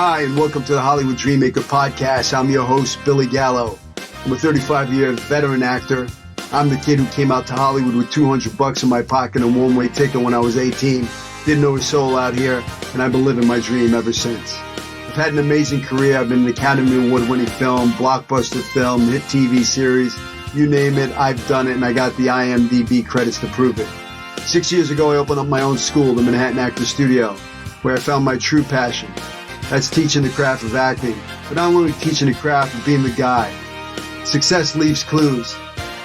Hi, and welcome to the Hollywood Dreammaker podcast. I'm your host, Billy Gallo. I'm a 35-year veteran actor. I'm the kid who came out to Hollywood with $200 in my pocket and a one-way ticket when I was 18. Didn't know a soul out here, and I've been living my dream ever since. I've had an amazing career. I've been an Academy Award-winning film, blockbuster film, hit TV series. You name it, I've done it, and I got the IMDb credits to prove it. 6 years ago, I opened up my own school, the Manhattan Actor Studio, where I found my true passion. That's teaching the craft of acting, but not only teaching the craft of being the guy. Success leaves clues.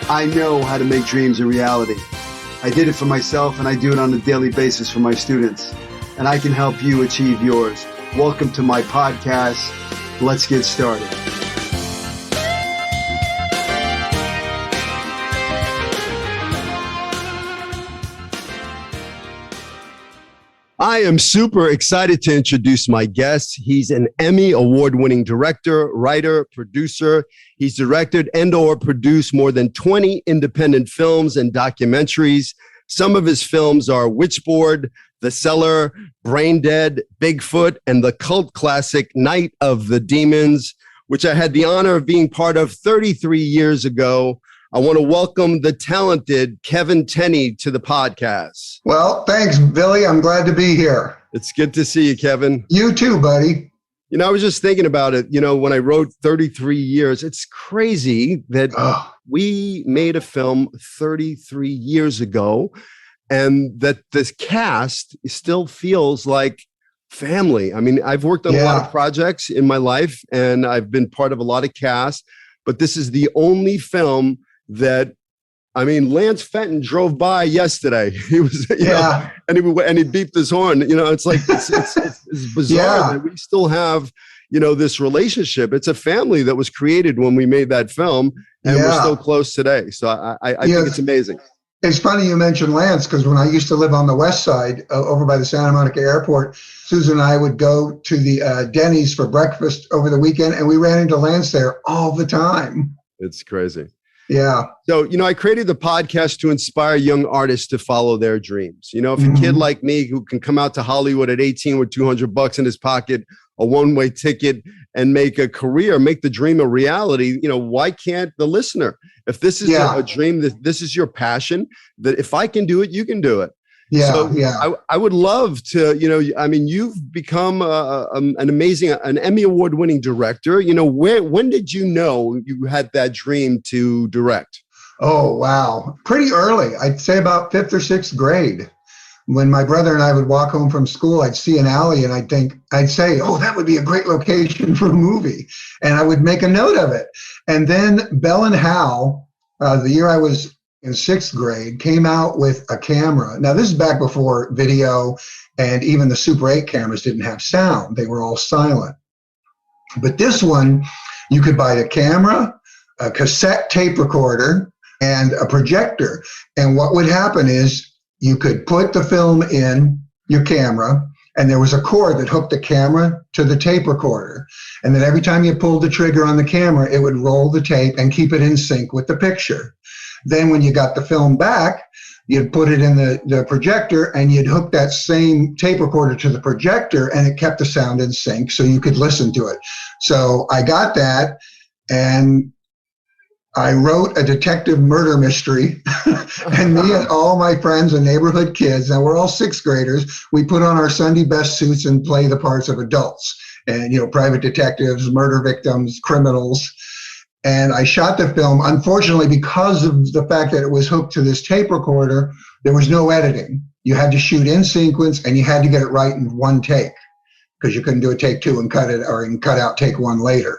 I know how to make dreams a reality. I did it for myself, and I do it on a daily basis for my students. And I can help you achieve yours. Welcome to my podcast. Let's get started. I am super excited to introduce my guest. He's an Emmy award-winning director, writer, producer. He's directed and/or produced more than 20 independent films and documentaries. Some of his films are Witchboard, The Cellar, Brain Dead, Bigfoot, and the cult classic Night of the Demons, which I had the honor of being part of 33 years ago. I want to welcome the talented Kevin Tenney to the podcast. Well, thanks, Billy. I'm glad to be here. It's good to see you, Kevin. You too, buddy. You know, I was just thinking about it. You know, when I wrote 33 years, it's crazy that we made a film 33 years ago and that this cast still feels like family. I mean, I've worked on a lot of projects in my life and I've been part of a lot of casts, but this is the only film that, I mean, Lance Fenton drove by yesterday. He was, you know, and he beeped his horn. You know, it's like it's bizarre that we still have, you know, this relationship. It's a family that was created when we made that film, and we're still close today. So I think it's amazing. It's funny you mentioned Lance, because when I used to live on the west side, over by the Santa Monica airport, Susan and I would go to the Denny's for breakfast over the weekend, and we ran into Lance there all the time. It's crazy. Yeah. So, you know, I created the podcast to inspire young artists to follow their dreams. You know, if a kid like me who can come out to Hollywood at 18 with $200 in his pocket, a one-way ticket, and make a career, make the dream a reality, you know, why can't the listener? If this is a dream, that this is your passion, that if I can do it, you can do it. I would love to, you know, I mean, you've become an Emmy award-winning director. You know, when did you know you had that dream to direct? Oh, wow. Pretty early. I'd say about 5th or 6th grade. When my brother and I would walk home from school, I'd see an alley and I'd say, oh, that would be a great location for a movie. And I would make a note of it. And then Bell and Hal, the year I was in 6th grade, came out with a camera. Now, this is back before video, and even the Super 8 cameras didn't have sound. They were all silent. But this one, you could buy the camera, a cassette tape recorder, and a projector. And what would happen is you could put the film in your camera, and there was a cord that hooked the camera to the tape recorder. And then every time you pulled the trigger on the camera, it would roll the tape and keep it in sync with the picture. Then when you got the film back, you'd put it in the projector and you'd hook that same tape recorder to the projector, and it kept the sound in sync so you could listen to it. So I got that, and I wrote a detective murder mystery. And me and all my friends and neighborhood kids, and we're all 6th graders, we put on our Sunday best suits and play the parts of adults. And, you know, private detectives, murder victims, criminals. And I shot the film. Unfortunately, because of the fact that it was hooked to this tape recorder, there was no editing. You had to shoot in sequence, and you had to get it right in one take, because you couldn't do a take 2 and cut out take 1 later.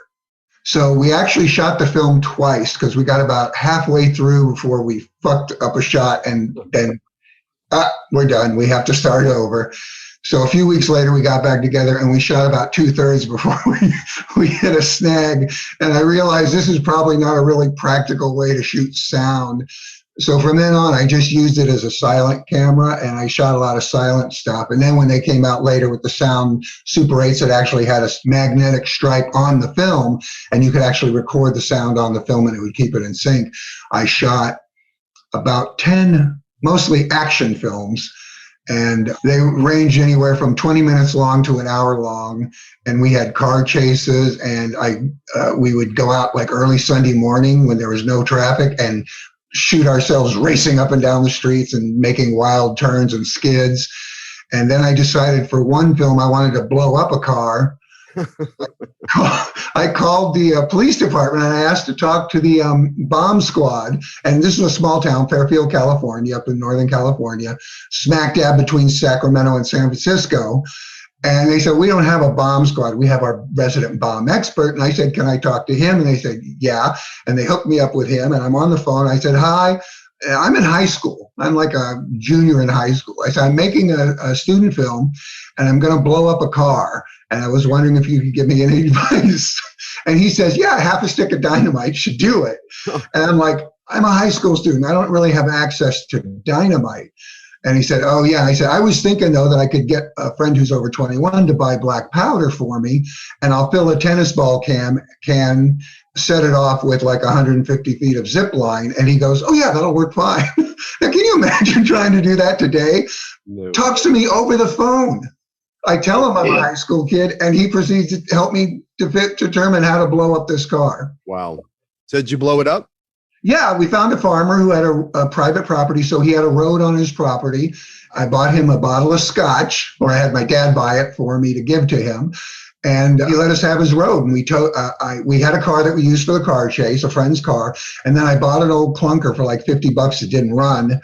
So we actually shot the film twice, because we got about halfway through before we fucked up a shot, and then we're done. We have to start over. So a few weeks later, we got back together and we shot about 2/3 before we hit a snag. And I realized this is probably not a really practical way to shoot sound. So from then on, I just used it as a silent camera, and I shot a lot of silent stuff. And then when they came out later with the sound Super 8s, that actually had a magnetic stripe on the film, and you could actually record the sound on the film and it would keep it in sync. I shot about 10, mostly action films. And they ranged anywhere from 20 minutes long to an hour long. And we had car chases, and we would go out like early Sunday morning when there was no traffic and shoot ourselves racing up and down the streets and making wild turns and skids. And then I decided for one film I wanted to blow up a car. I called the police department and I asked to talk to the bomb squad. And this is a small town, Fairfield, California, up in Northern California, smack dab between Sacramento and San Francisco. And they said, we don't have a bomb squad. We have our resident bomb expert. And I said, can I talk to him? And they said, yeah. And they hooked me up with him. And I'm on the phone. I said, hi. I'm in high school. I'm like a junior in high school. I said, I'm making a student film and I'm going to blow up a car. And I was wondering if you could give me any advice. And he says, yeah, half a stick of dynamite should do it. And I'm like, I'm a high school student. I don't really have access to dynamite. And he said, oh, yeah. I said, I was thinking, though, that I could get a friend who's over 21 to buy black powder for me, and I'll fill a tennis ball can, set it off with like 150 feet of zip line. And he goes, oh, yeah, that'll work fine. Now, can you imagine trying to do that today? No. Talks to me over the phone. I tell him I'm a high school kid, and he proceeds to help me determine how to blow up this car. Wow. So did you blow it up? Yeah, we found a farmer who had a private property, so he had a road on his property. I bought him a bottle of scotch, or I had my dad buy it for me to give to him, and he let us have his road. And we had a car that we used for the car chase, a friend's car, and then I bought an old clunker for like $50 that didn't run,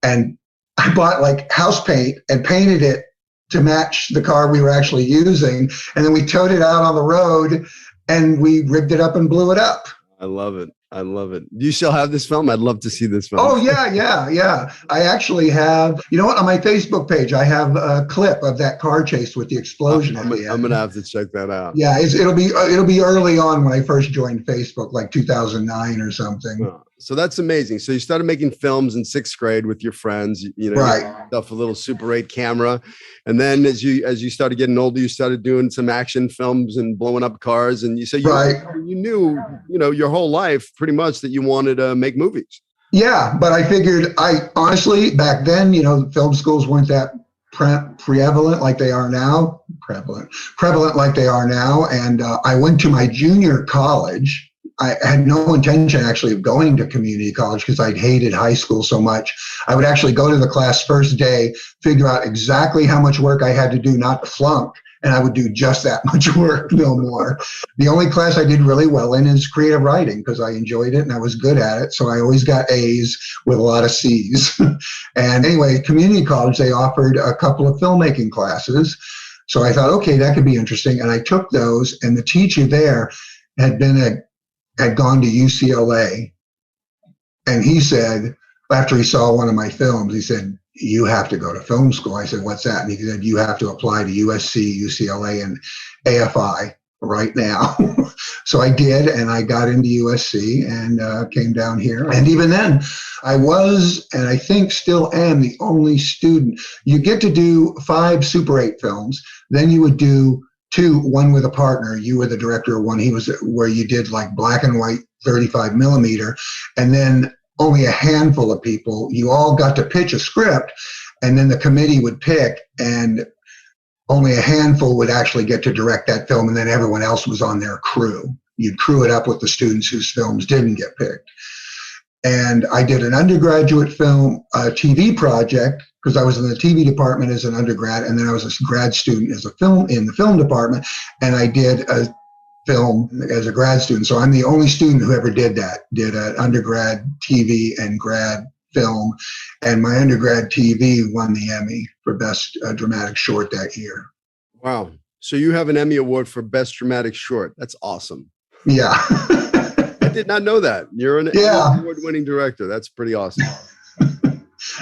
and I bought like house paint and painted it to match the car we were actually using, and then we towed it out on the road, and we rigged it up and blew it up. I love it. I love it. Do you still have this film? I'd love to see this film. Oh, yeah. I actually have, you know what, on my Facebook page, I have a clip of that car chase with the explosion at the end. I'm going to have to check that out. Yeah, it'll be early on when I first joined Facebook, like 2009 or something. Oh, so that's amazing. So you started making films in 6th grade with your friends, you know, right. Stuff, a little Super 8 camera. And then as you started getting older, you started doing some action films and blowing up cars. And you said you knew, you know, your whole life pretty much that you wanted to make movies. Yeah, but I figured honestly, back then, you know, film schools weren't that prevalent like they are now. Prevalent like they are now. And I went to my junior college. I had no intention actually of going to community college because I'd hated high school so much. I would actually go to the class first day, figure out exactly how much work I had to do not to flunk, and I would do just that much work, no more. The only class I did really well in is creative writing because I enjoyed it and I was good at it. So I always got A's with a lot of C's. And anyway, community college, they offered a couple of filmmaking classes. So I thought, okay, that could be interesting. And I took those, and the teacher there had gone to UCLA. And he said, after he saw one of my films, he said, you have to go to film school. I said, what's that? And he said, you have to apply to USC, UCLA, and AFI right now. So I did, and I got into USC and came down here. And even then, I was, and I think still am, the only student. You get to do 5 Super 8 films. Then you would do 2, one with a partner. You were the director of one. He was where you did like black and white 35 millimeter. And then only a handful of people, you all got to pitch a script, and then the committee would pick, and only a handful would actually get to direct that film, and then everyone else was on their crew. You'd crew it up with the students whose films didn't get picked. And I did an undergraduate film, a TV project, because I was in the TV department as an undergrad, and then I was a grad student as in the film department, and I did a film as a grad student. So I'm the only student who ever did that, did an undergrad TV and grad film. And my undergrad TV won the Emmy for Best Dramatic Short that year. Wow. So you have an Emmy Award for Best Dramatic Short. That's awesome. Yeah. I did not know that. You're an Emmy award-winning director. That's pretty awesome.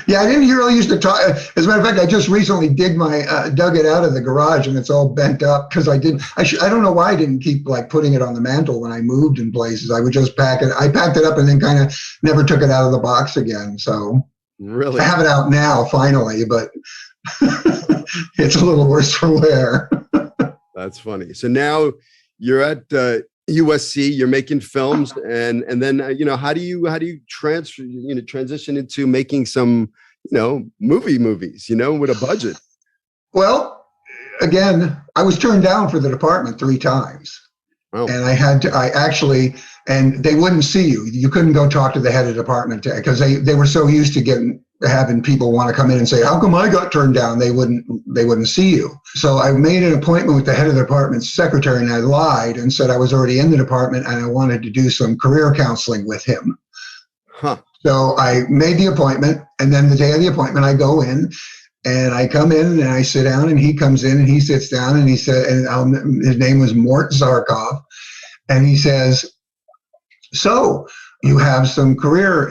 Yeah, I didn't really used to talk. As a matter of fact, I just recently dug it out of the garage, and it's all bent up because I don't know why I didn't keep like putting it on the mantle when I moved in places. I would just pack it. I packed it up and then kind of never took it out of the box again. So really, I have it out now finally, but it's a little worse for wear. That's funny. So now you're at USC, you're making films, and then you know, how do you transition into making some movies, with a budget. Well, again, I was turned down for the department 3 times. Oh. And and they wouldn't see you. You couldn't go talk to the head of the department because they were so used to having people want to come in and say, how come I got turned down? They wouldn't see you. So I made an appointment with the head of the department's secretary, and I lied and said I was already in the department and I wanted to do some career counseling with him. Huh. So I made the appointment, and then the day of the appointment, I go in. And I come in and I sit down, and he comes in and he sits down, and he said, and his name was Mort Zarkov. And he says, so you have some career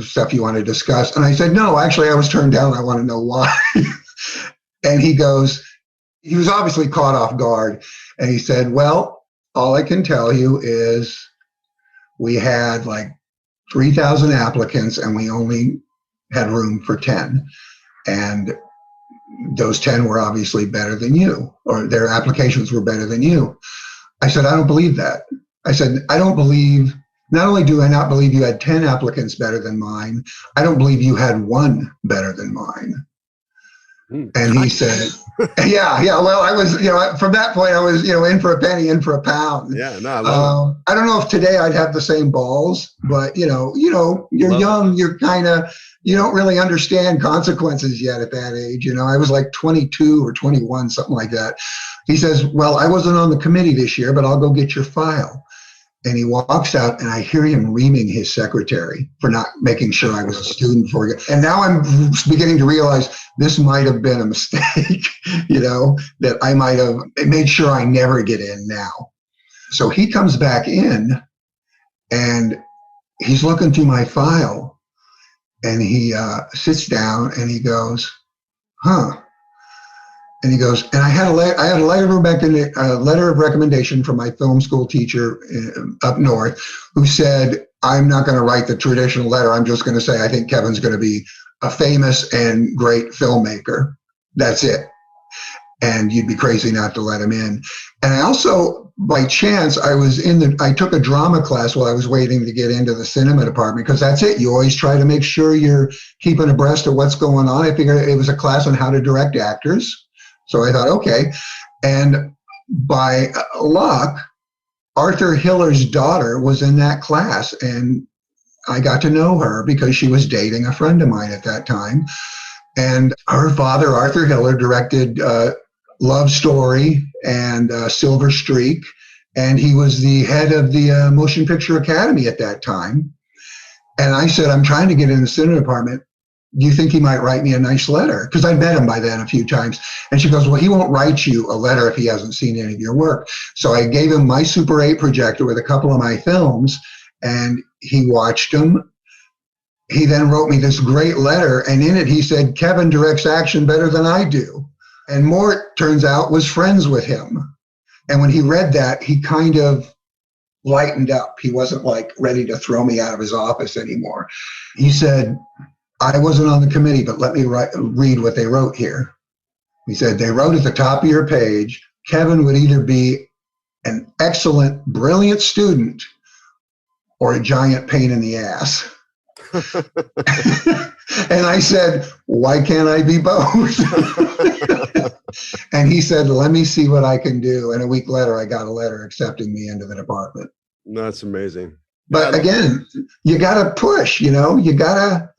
stuff you want to discuss? And I said, no, actually, I was turned down. I want to know why. And he was obviously caught off guard. And he said, well, all I can tell you is we had like 3,000 applicants and we only had room for 10. And those 10 were obviously better than you, or their applications were better than you. I said, I don't believe that. I said, not only do I not believe you had 10 applicants better than mine, I don't believe you had 1 better than mine. And he said, yeah. Well, I was, from that point, I was, in for a penny, in for a pound. Yeah, no, I love it. I don't know if today I'd have the same balls, but you're young, you're you don't really understand consequences yet at that age. I was like 22 or 21, something like that. He says, well, I wasn't on the committee this year, but I'll go get your file. And he walks out, and I hear him reaming his secretary for not making sure I was a student before. And now I'm beginning to realize this might have been a mistake, that I might have made sure I never get in now. So he comes back in, and he's looking through my file. And he sits down and he goes, huh. And he goes, and I had a letter of recommendation from my film school teacher up north, who said, I'm not going to write the traditional letter. I'm just going to say, I think Kevin's going to be a famous and great filmmaker. That's it. And you'd be crazy not to let him in. And I also, by chance, I took a drama class while I was waiting to get into the cinema department, because that's it. You always try to make sure you're keeping abreast of what's going on. I figured it was a class on how to direct actors. So I thought, okay. And by luck, Arthur Hiller's daughter was in that class, and I got to know her because she was dating a friend of mine at that time. And her father, Arthur Hiller, directed Love Story and Silver Streak, and he was the head of the Motion Picture Academy at that time. And I said, I'm trying to get in the cinema department. Do you think he might write me a nice letter? Because I'd met him by then a few times. And she goes, well, he won't write you a letter if he hasn't seen any of your work. So I gave him my Super 8 projector with a couple of my films, and he watched them. He then wrote me this great letter, and in it he said, Kevin directs action better than I do. And Mort, turns out, was friends with him. And when he read that, he kind of lightened up. He wasn't like ready to throw me out of his office anymore. He said, I wasn't on the committee, but let me read what they wrote here. He said, they wrote at the top of your page, Kevin would either be an excellent, brilliant student or a giant pain in the ass. And I said, why can't I be both? And he said, let me see what I can do. And a week later, I got a letter accepting me into the department. That's amazing. But again, you got to push, you got to.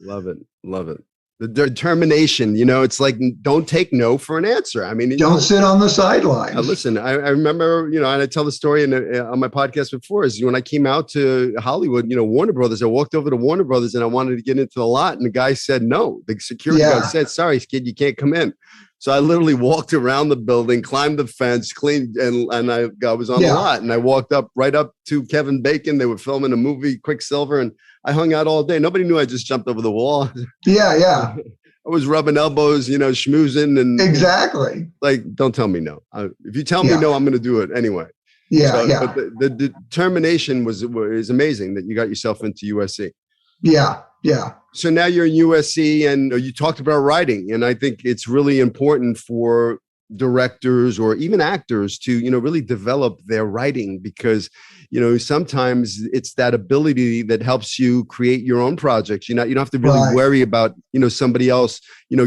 Love it. The determination, it's like, don't take no for an answer. I mean, don't sit on the sidelines. Listen, I remember, and I tell the story on my podcast before, is when I came out to Hollywood, Warner Brothers, I walked over to Warner Brothers and I wanted to get into the lot, and the guy said no. The security guard said, sorry, kid, you can't come in. So I literally walked around the building, climbed the fence, cleaned, and I was on the lot, and I walked right up to Kevin Bacon. They were filming a movie, Quicksilver, and I hung out all day. Nobody knew I just jumped over the wall. Yeah. I was rubbing elbows, schmoozing, and exactly. Like, don't tell me no. If you tell me no, I'm going to do it anyway. But the determination is amazing that you got yourself into USC. Yeah. So now you're in USC, and you talked about writing, and I think it's really important for directors or even actors to, really develop their writing, because sometimes it's that ability that helps you create your own projects. You don't have to really worry about, somebody else,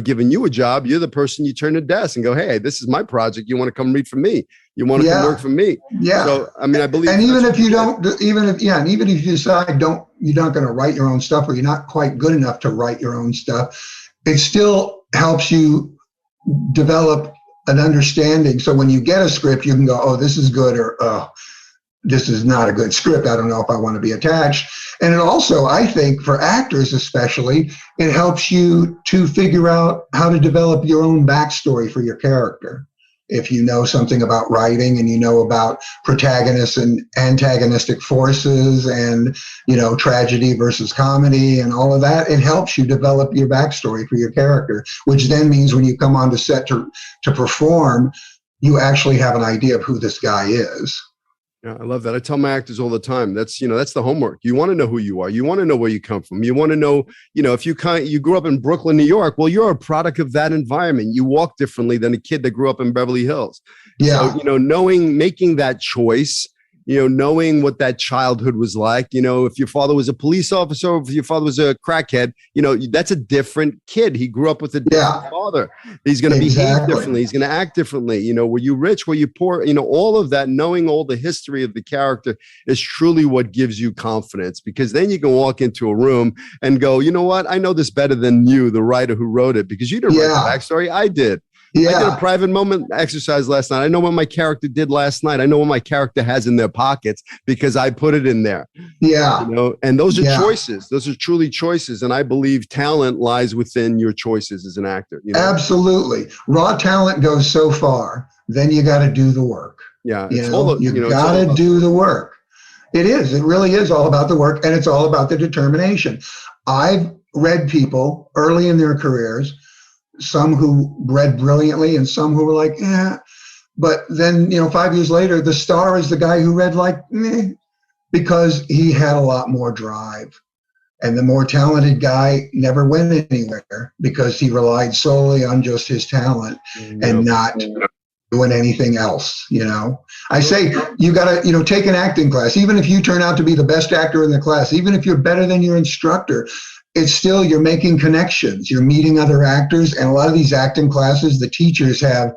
giving you a job. You're the person you turn to desk and go, hey, this is my project. You want to come read for me? You want to come work for me? Yeah. So, I mean, I believe. And even if you don't, even if you decide you're not going to write your own stuff, or you're not quite good enough to write your own stuff, it still helps you develop an understanding. So when you get a script, you can go, oh, this is good, or oh, this is not a good script. I don't know if I want to be attached. And it also, I think, for actors especially, it helps you to figure out how to develop your own backstory for your character. If you know something about writing, and you know about protagonists and antagonistic forces, and, tragedy versus comedy and all of that, it helps you develop your backstory for your character, which then means when you come onto set to perform, you actually have an idea of who this guy is. Yeah, I love that. I tell my actors all the time, that's the homework. You want to know who you are. You want to know where you come from. You want to know, if you grew up in Brooklyn, New York, well, you're a product of that environment. You walk differently than a kid that grew up in Beverly Hills. Yeah. So, making that choice, knowing what that childhood was like, if your father was a police officer, or if your father was a crackhead, that's a different kid. He grew up with a different father. He's going to behave differently. He's going to act differently. Were you rich? Were you poor? All of that, knowing all the history of the character is truly what gives you confidence, because then you can walk into a room and go, you know what? I know this better than you, the writer who wrote it, because you didn't write the backstory. I did. Yeah. I did a private moment exercise last night. I know what my character did last night. I know what my character has in their pockets because I put it in there. Yeah. And those are choices. Those are truly choices. And I believe talent lies within your choices as an actor. Absolutely. Raw talent goes so far. Then you got to do the work. Yeah. You got to do the work. It is. It really is all about the work, and it's all about the determination. I've read people early in their careers, some who read brilliantly and some who were like, but then, 5 years later, the star is the guy who read like, because he had a lot more drive. And the more talented guy never went anywhere because he relied solely on just his talent and not doing anything else. I say you got to, take an acting class. Even if you turn out to be the best actor in the class, even if you're better than your instructor, it's still, you're making connections. You're meeting other actors. And a lot of these acting classes, the teachers have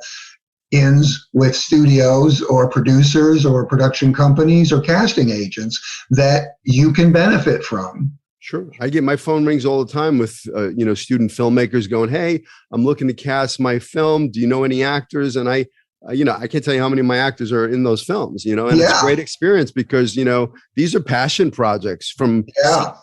ins with studios or producers or production companies or casting agents that you can benefit from. Sure. I get my phone rings all the time with, student filmmakers going, hey, I'm looking to cast my film. Do you know any actors? And I can't tell you how many of my actors are in those films, and it's a great experience because, these are passion projects from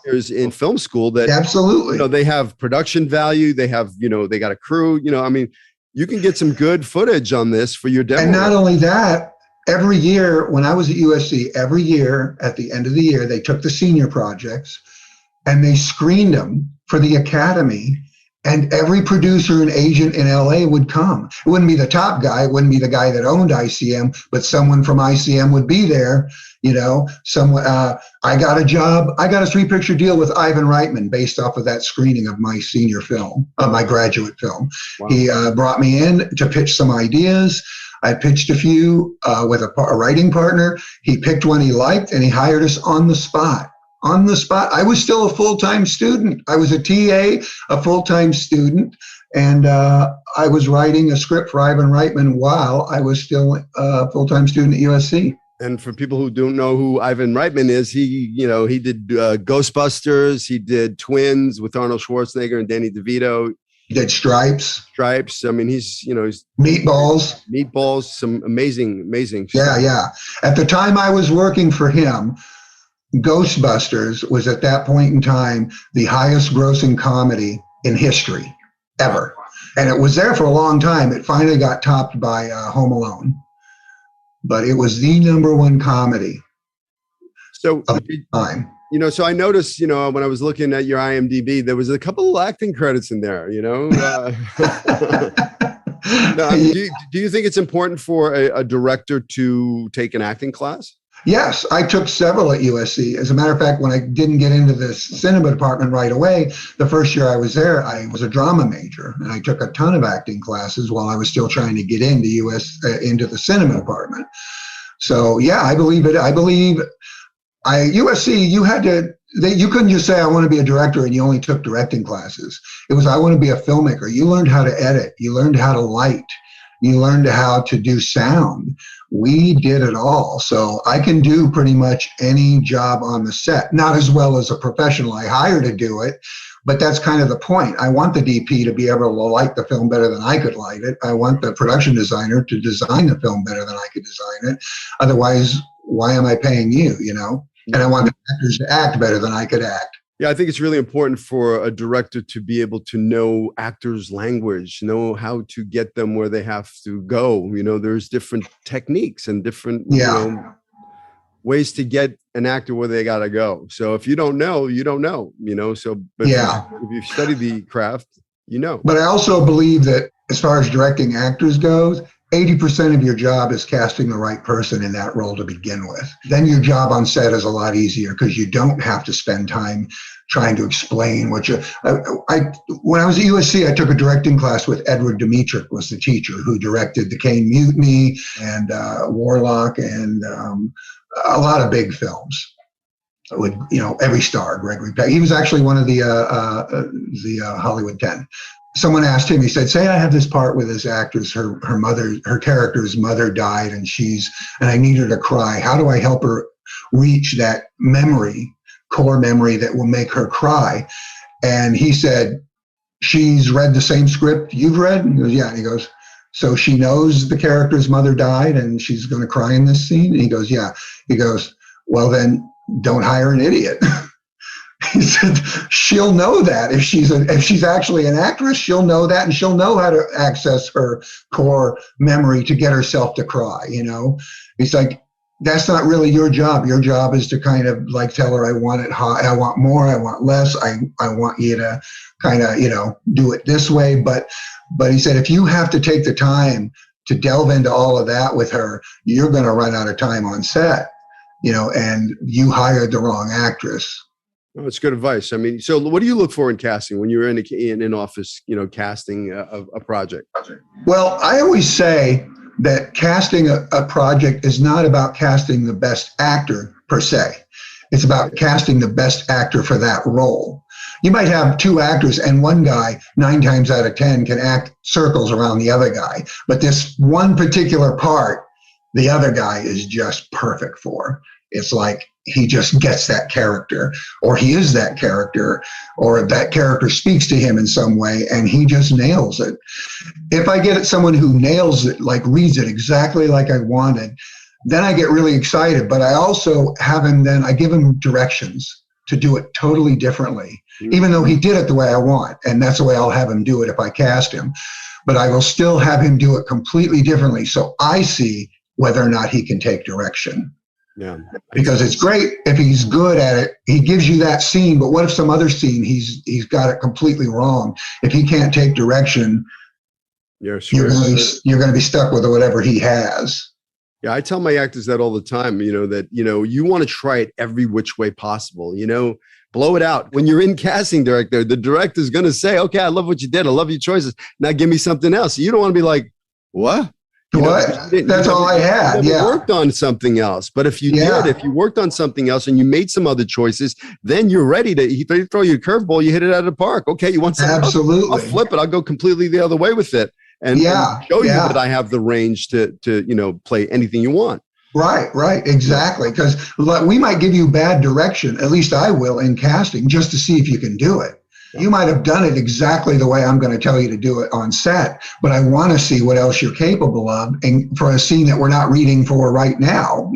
seniors in film school that absolutely, they have production value. They have, they got a crew, you can get some good footage on this for your demo. And not only that, every year when I was at USC, every year at the end of the year, they took the senior projects and they screened them for the Academy. And every producer and agent in LA would come. It wouldn't be the top guy. It wouldn't be the guy that owned ICM, but someone from ICM would be there. Someone, I got a job. I got a 3-picture deal with Ivan Reitman based off of that screening of my senior film, my graduate film. Wow. He brought me in to pitch some ideas. I pitched a few with a writing partner. He picked one he liked and he hired us on the spot. On the spot. I was still a full-time student. I was a TA, a full-time student, and I was writing a script for Ivan Reitman while I was still a full-time student at USC. And for people who don't know who Ivan Reitman is, he did Ghostbusters, he did Twins with Arnold Schwarzenegger and Danny DeVito. He did Stripes. I mean, he's Meatballs, some amazing. Yeah. At the time I was working for him, Ghostbusters was at that point in time the highest grossing comedy in history ever. And it was there for a long time. It finally got topped by Home Alone. But it was the #1 comedy of the time. So I noticed, when I was looking at your IMDb, there was a couple of acting credits in there, Do you think it's important for a director to take an acting class? Yes, I took several at USC. As a matter of fact, when I didn't get into the cinema department right away, the first year I was there, I was a drama major, and I took a ton of acting classes while I was still trying to get into the cinema department. So yeah, I believe it. I believe USC, you couldn't just say, I want to be a director, and you only took directing classes. It was, I want to be a filmmaker. You learned how to edit. You learned how to light. You learned how to do sound. We did it all. So I can do pretty much any job on the set, not as well as a professional I hire to do it, but that's kind of the point. I want the DP to be able to light the film better than I could light it. I want the production designer to design the film better than I could design it. Otherwise, why am I paying you, And I want the actors to act better than I could act. Yeah, I think it's really important for a director to be able to know actors' language, know how to get them where they have to go. There's different techniques and different ways to get an actor where they got to go. So if you don't know, you don't know, but if you study the craft, But I also believe that as far as directing actors goes, 80% of your job is casting the right person in that role to begin with. Then your job on set is a lot easier because you don't have to spend time trying to explain what you. When I was at USC, I took a directing class with Edward Dmytryk, was the teacher who directed The Caine Mutiny and Warlock and a lot of big films. With every star, Gregory Peck. He was actually one of the Hollywood 10. Someone asked him, he said, say I have this part with this actress, her character's mother died and I need her to cry. How do I help her reach that core memory that will make her cry? And he said, she's read the same script you've read? And he goes, yeah. And he goes, so she knows the character's mother died and she's going to cry in this scene? And he goes, yeah. He goes, well, then don't hire an idiot. He said, she'll know that if she's actually an actress, she'll know that, and she'll know how to access her core memory to get herself to cry. He's like, that's not really your job. Your job is to kind of like tell her, I want it hot, I want more, I want less, I want you to kind of do it this way. But he said, if you have to take the time to delve into all of that with her, you're going to run out of time on set. And you hired the wrong actress. Oh, it's good advice. I mean, so what do you look for in casting when you're in an office, casting a project? Well, I always say that casting a project is not about casting the best actor per se. It's about casting the best actor for that role. You might have two actors and one guy 9 times out of 10 can act circles around the other guy, but this one particular part, the other guy is just perfect for. It's like he just gets that character, or he is that character, or that character speaks to him in some way and he just nails it. If I get someone who nails it, like reads it exactly like I wanted, then I get really excited. But I also I give him directions to do it totally differently, even though he did it the way I want. And that's the way I'll have him do it if I cast him. But I will still have him do it completely differently, so I see whether or not he can take direction. Yeah, because it's great if he's good at it. He gives you that scene, but what if some other scene he's got it completely wrong? If he can't take direction, you're going to be stuck with whatever he has. Yeah, I tell my actors that all the time. That you want to try it every which way possible. Blow it out. When you're in casting director, the director's going to say, "Okay, I love what you did. I love your choices. Now give me something else." You don't want to be like, "What? That's all I had." You worked on something else. But if you worked on something else and you made some other choices, then you're ready to throw you a curveball. You hit it out of the park. Okay, you want something Absolutely. else? I'll flip it. I'll go completely the other way with it, and show you that I have the range to play anything you want. Right, exactly. Because we might give you bad direction. At least I will in casting, just to see if you can do it. You might have done it exactly the way I'm going to tell you to do it on set, but I want to see what else you're capable of, and for a scene that we're not reading for right now,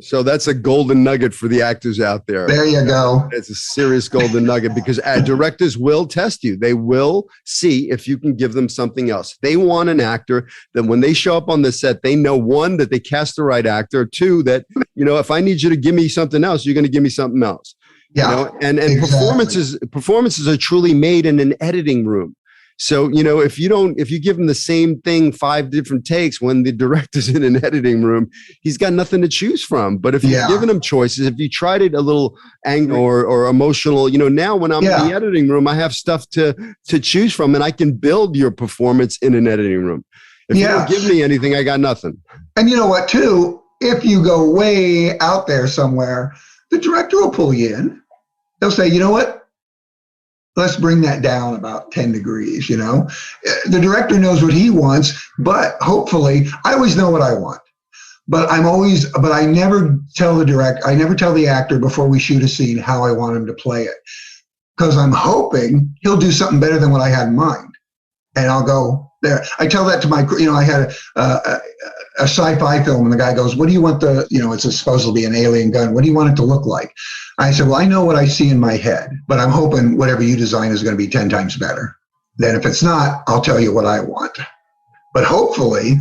So that's a golden nugget for the actors out there. There you go. It's a serious golden nugget, because directors will test you. They will see if you can give them something else. They want an actor that when they show up on the set, they know, 1, that they cast the right actor, 2, that, if I need you to give me something else, you're going to give me something else. Yeah, and exactly. performances are truly made in an editing room. So, if you give him the same thing 5 different takes, when the director's in an editing room, he's got nothing to choose from. But if you've given him choices, if you tried it a little angry or emotional, now when I'm in the editing room, I have stuff to choose from, and I can build your performance in an editing room. If you don't give me anything, I got nothing. And you know what, too? if you go way out there somewhere, the director will pull you in. They'll say, you know what? Let's bring that down about 10 degrees, you know? The director knows what he wants, but hopefully, I always know what I want. But I never tell the actor before we shoot a scene how I want him to play it. Because I'm hoping he'll do something better than what I had in mind. And I'll go there. I tell that to my, I had a sci-fi film and the guy goes, what do you want it's supposed to be an alien gun. What do you want it to look like? I said, well, I know what I see in my head, but I'm hoping whatever you design is going to be 10 times better. Then if it's not, I'll tell you what I want. But hopefully,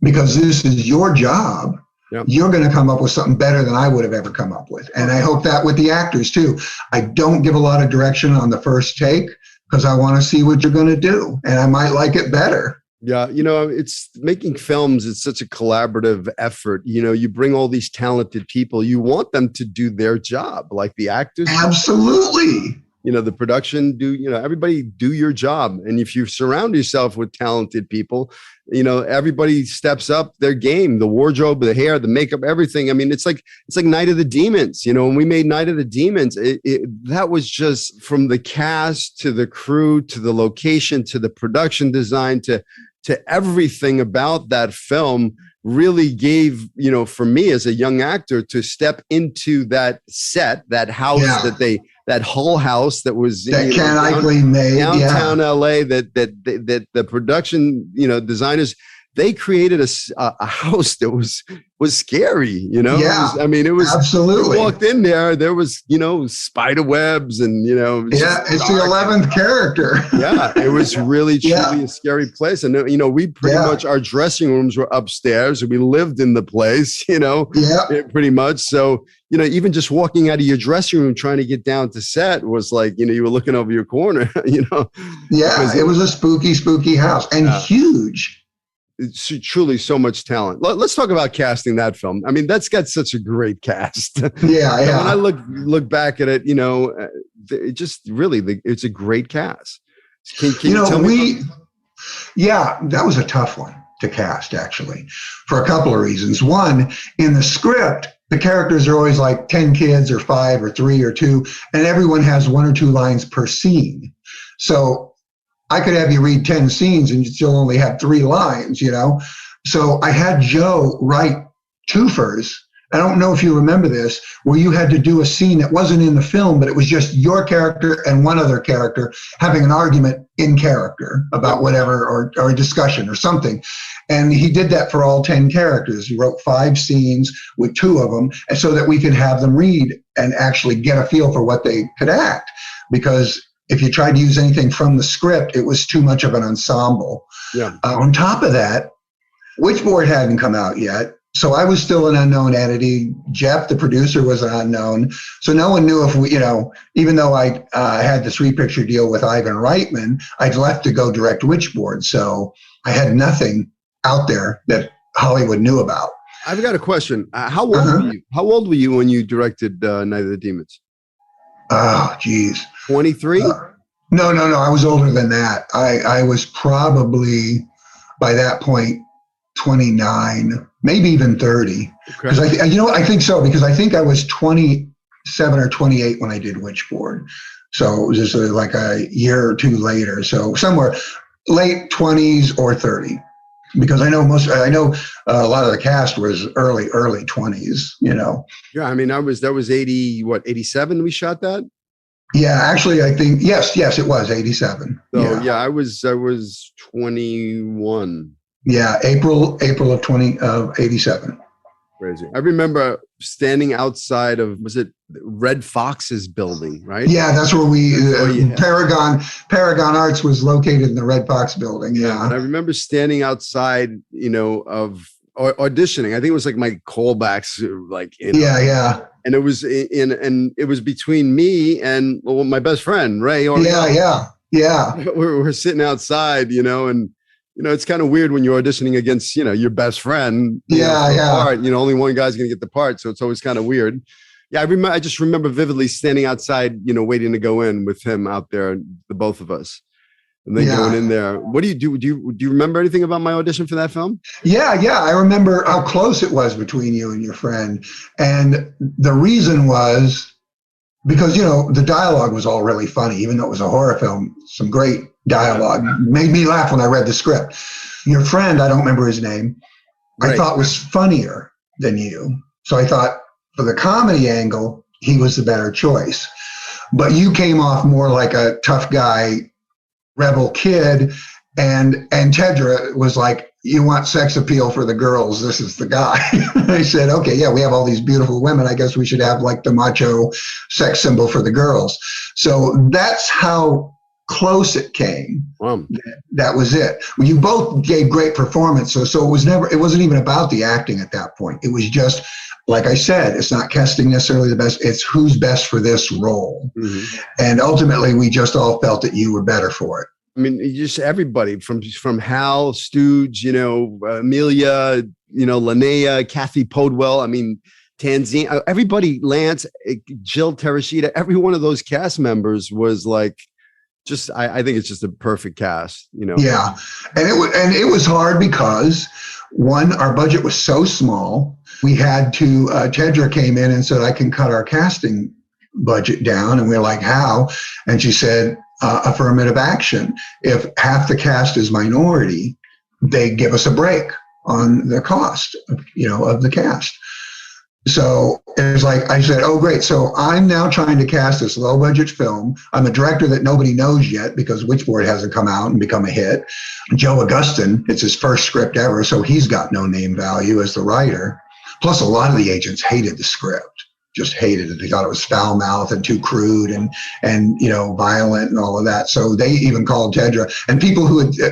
because this is your job, yep, you're going to come up with something better than I would have ever come up with. And I hope that with the actors too. I don't give a lot of direction on the first take because I want to see what you're going to do. And I might like it better. Yeah, it's making films. It's such a collaborative effort. You bring all these talented people. You want them to do their job, like the actors. Absolutely. The production, everybody do your job. And if you surround yourself with talented people, everybody steps up their game, the wardrobe, the hair, the makeup, everything. I mean, it's like Night of the Demons, when we made Night of the Demons, that was just from the cast to the crew, to the location, to the production design, to everything about that film really gave, for me as a young actor to step into that set, that house, yeah, that Hull house that was that Ken Eichling made downtown LA, that the production, designers, they created a house that was scary, Yeah, it was absolutely. You walked in there was, spider webs and, yeah, it's the 11th character. Yeah, it was really, truly a scary place. And, we pretty much, our dressing rooms were upstairs. We lived in the place, pretty much. So, even just walking out of your dressing room, trying to get down to set was like, you were looking over your corner, Yeah, it was a spooky house and huge. It's truly so much talent. Let's talk about casting that film. I mean, that's got such a great cast. Yeah, yeah. When I look back at it, it just really, it's a great cast. Can you tell me? Yeah, that was a tough one to cast, actually, for a couple of reasons. One, in the script, the characters are always like 10 kids or 5 or 3 or 2, and everyone has 1 or 2 lines per scene. So I could have you read 10 scenes and you still only have 3 lines, So I had Joe write twofers. I don't know if you remember this, where you had to do a scene that wasn't in the film, but it was just your character and one other character having an argument in character about whatever, or a discussion or something. And he did that for all 10 characters. He wrote 5 scenes with 2 of them, and so that we could have them read and actually get a feel for what they could act. Because if you tried to use anything from the script, it was too much of an ensemble. Yeah. On top of that, Witchboard hadn't come out yet. So I was still an unknown entity. Jeff, the producer, was an unknown. So no one knew if we, even though I had the 3-picture deal with Ivan Reitman, I'd left to go direct Witchboard. So I had nothing out there that Hollywood knew about. I've got a question. How old were you? How old were you when you directed Night of the Demons? Oh, geez. 23? No. I was older than that. I was probably, by that point, 29, maybe even 30. Because I think so, because I think I was 27 or 28 when I did Witchboard. So it was just like a year or 2 later. So somewhere late 20s or 30. Because I know a lot of the cast was early 20s, Yeah, I mean, that was 87 we shot that? Yeah, actually, I think, yes, it was 87. So yeah, I was 21. Yeah, April of 87. Crazy. I remember standing outside of, was it Red Fox's building, right? Yeah, that's where Paragon Arts was located in the Red Fox building. Yeah. And I remember standing outside, of auditioning. I think it was like my callbacks, Yeah. And it was it was between me and my best friend, Ray. Yeah. We're sitting outside, and it's kind of weird when you're auditioning against, your best friend. Part, only one guy's going to get the part. So it's always kind of weird. Yeah. I just remember vividly standing outside, waiting to go in with him out there, the both of us. and then going in there. What do you do? Do you remember anything about my audition for that film? Yeah. I remember how close it was between you and your friend. And the reason was because, the dialogue was all really funny, even though it was a horror film. Some great dialogue made me laugh when I read the script. Your friend, I don't remember his name, I thought was funnier than you. So I thought for the comedy angle, he was the better choice. But you came off more like a tough guy, rebel kid. And Tedra was like, you want sex appeal for the girls, this is the guy. I said, okay, yeah, we have all these beautiful women. I guess we should have like the macho sex symbol for the girls. So that's how close it came. Wow. That was it. You both gave great performances. So it wasn't even about the acting at that point. It was just, like I said, it's not casting necessarily the best. It's who's best for this role. Mm-hmm. And ultimately, we just all felt that you were better for it. I mean, just everybody from Hal, Stooge, Amelia, Linnea, Kathy Podwell. I mean, Tanzine, everybody, Lance, Jill Terashita, every one of those cast members was like, I think it's just a perfect cast, Yeah, and it was hard because one, our budget was so small. We had to. Tedra came in and said, "I can cut our casting budget down," and we were like, "How?" And she said, affirmative action. If half the cast is minority, they give us a break on the cost, of the cast. So it was like, I said, oh, great. So I'm now trying to cast this low budget film. I'm a director that nobody knows yet because Witchboard hasn't come out and become a hit. Joe Augustin, it's his first script ever. So he's got no name value as the writer. Plus a lot of the agents hated the script. Just hated it. They thought it was foul mouthed and too crude and violent and all of that. So they even called Tedra. And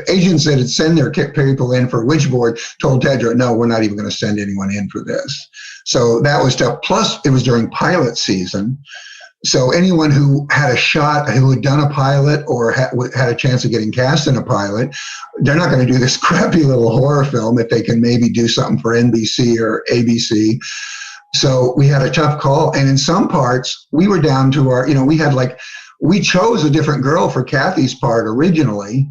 agents that had sent their people in for Witchboard told Tedra, no, we're not even going to send anyone in for this. So that was tough. Plus it was during pilot season. So anyone who had a shot, who had done a pilot or had a chance of getting cast in a pilot, they're not going to do this crappy little horror film if they can maybe do something for NBC or ABC. So we had a tough call. And in some parts, we were down to we chose a different girl for Kathy's part originally.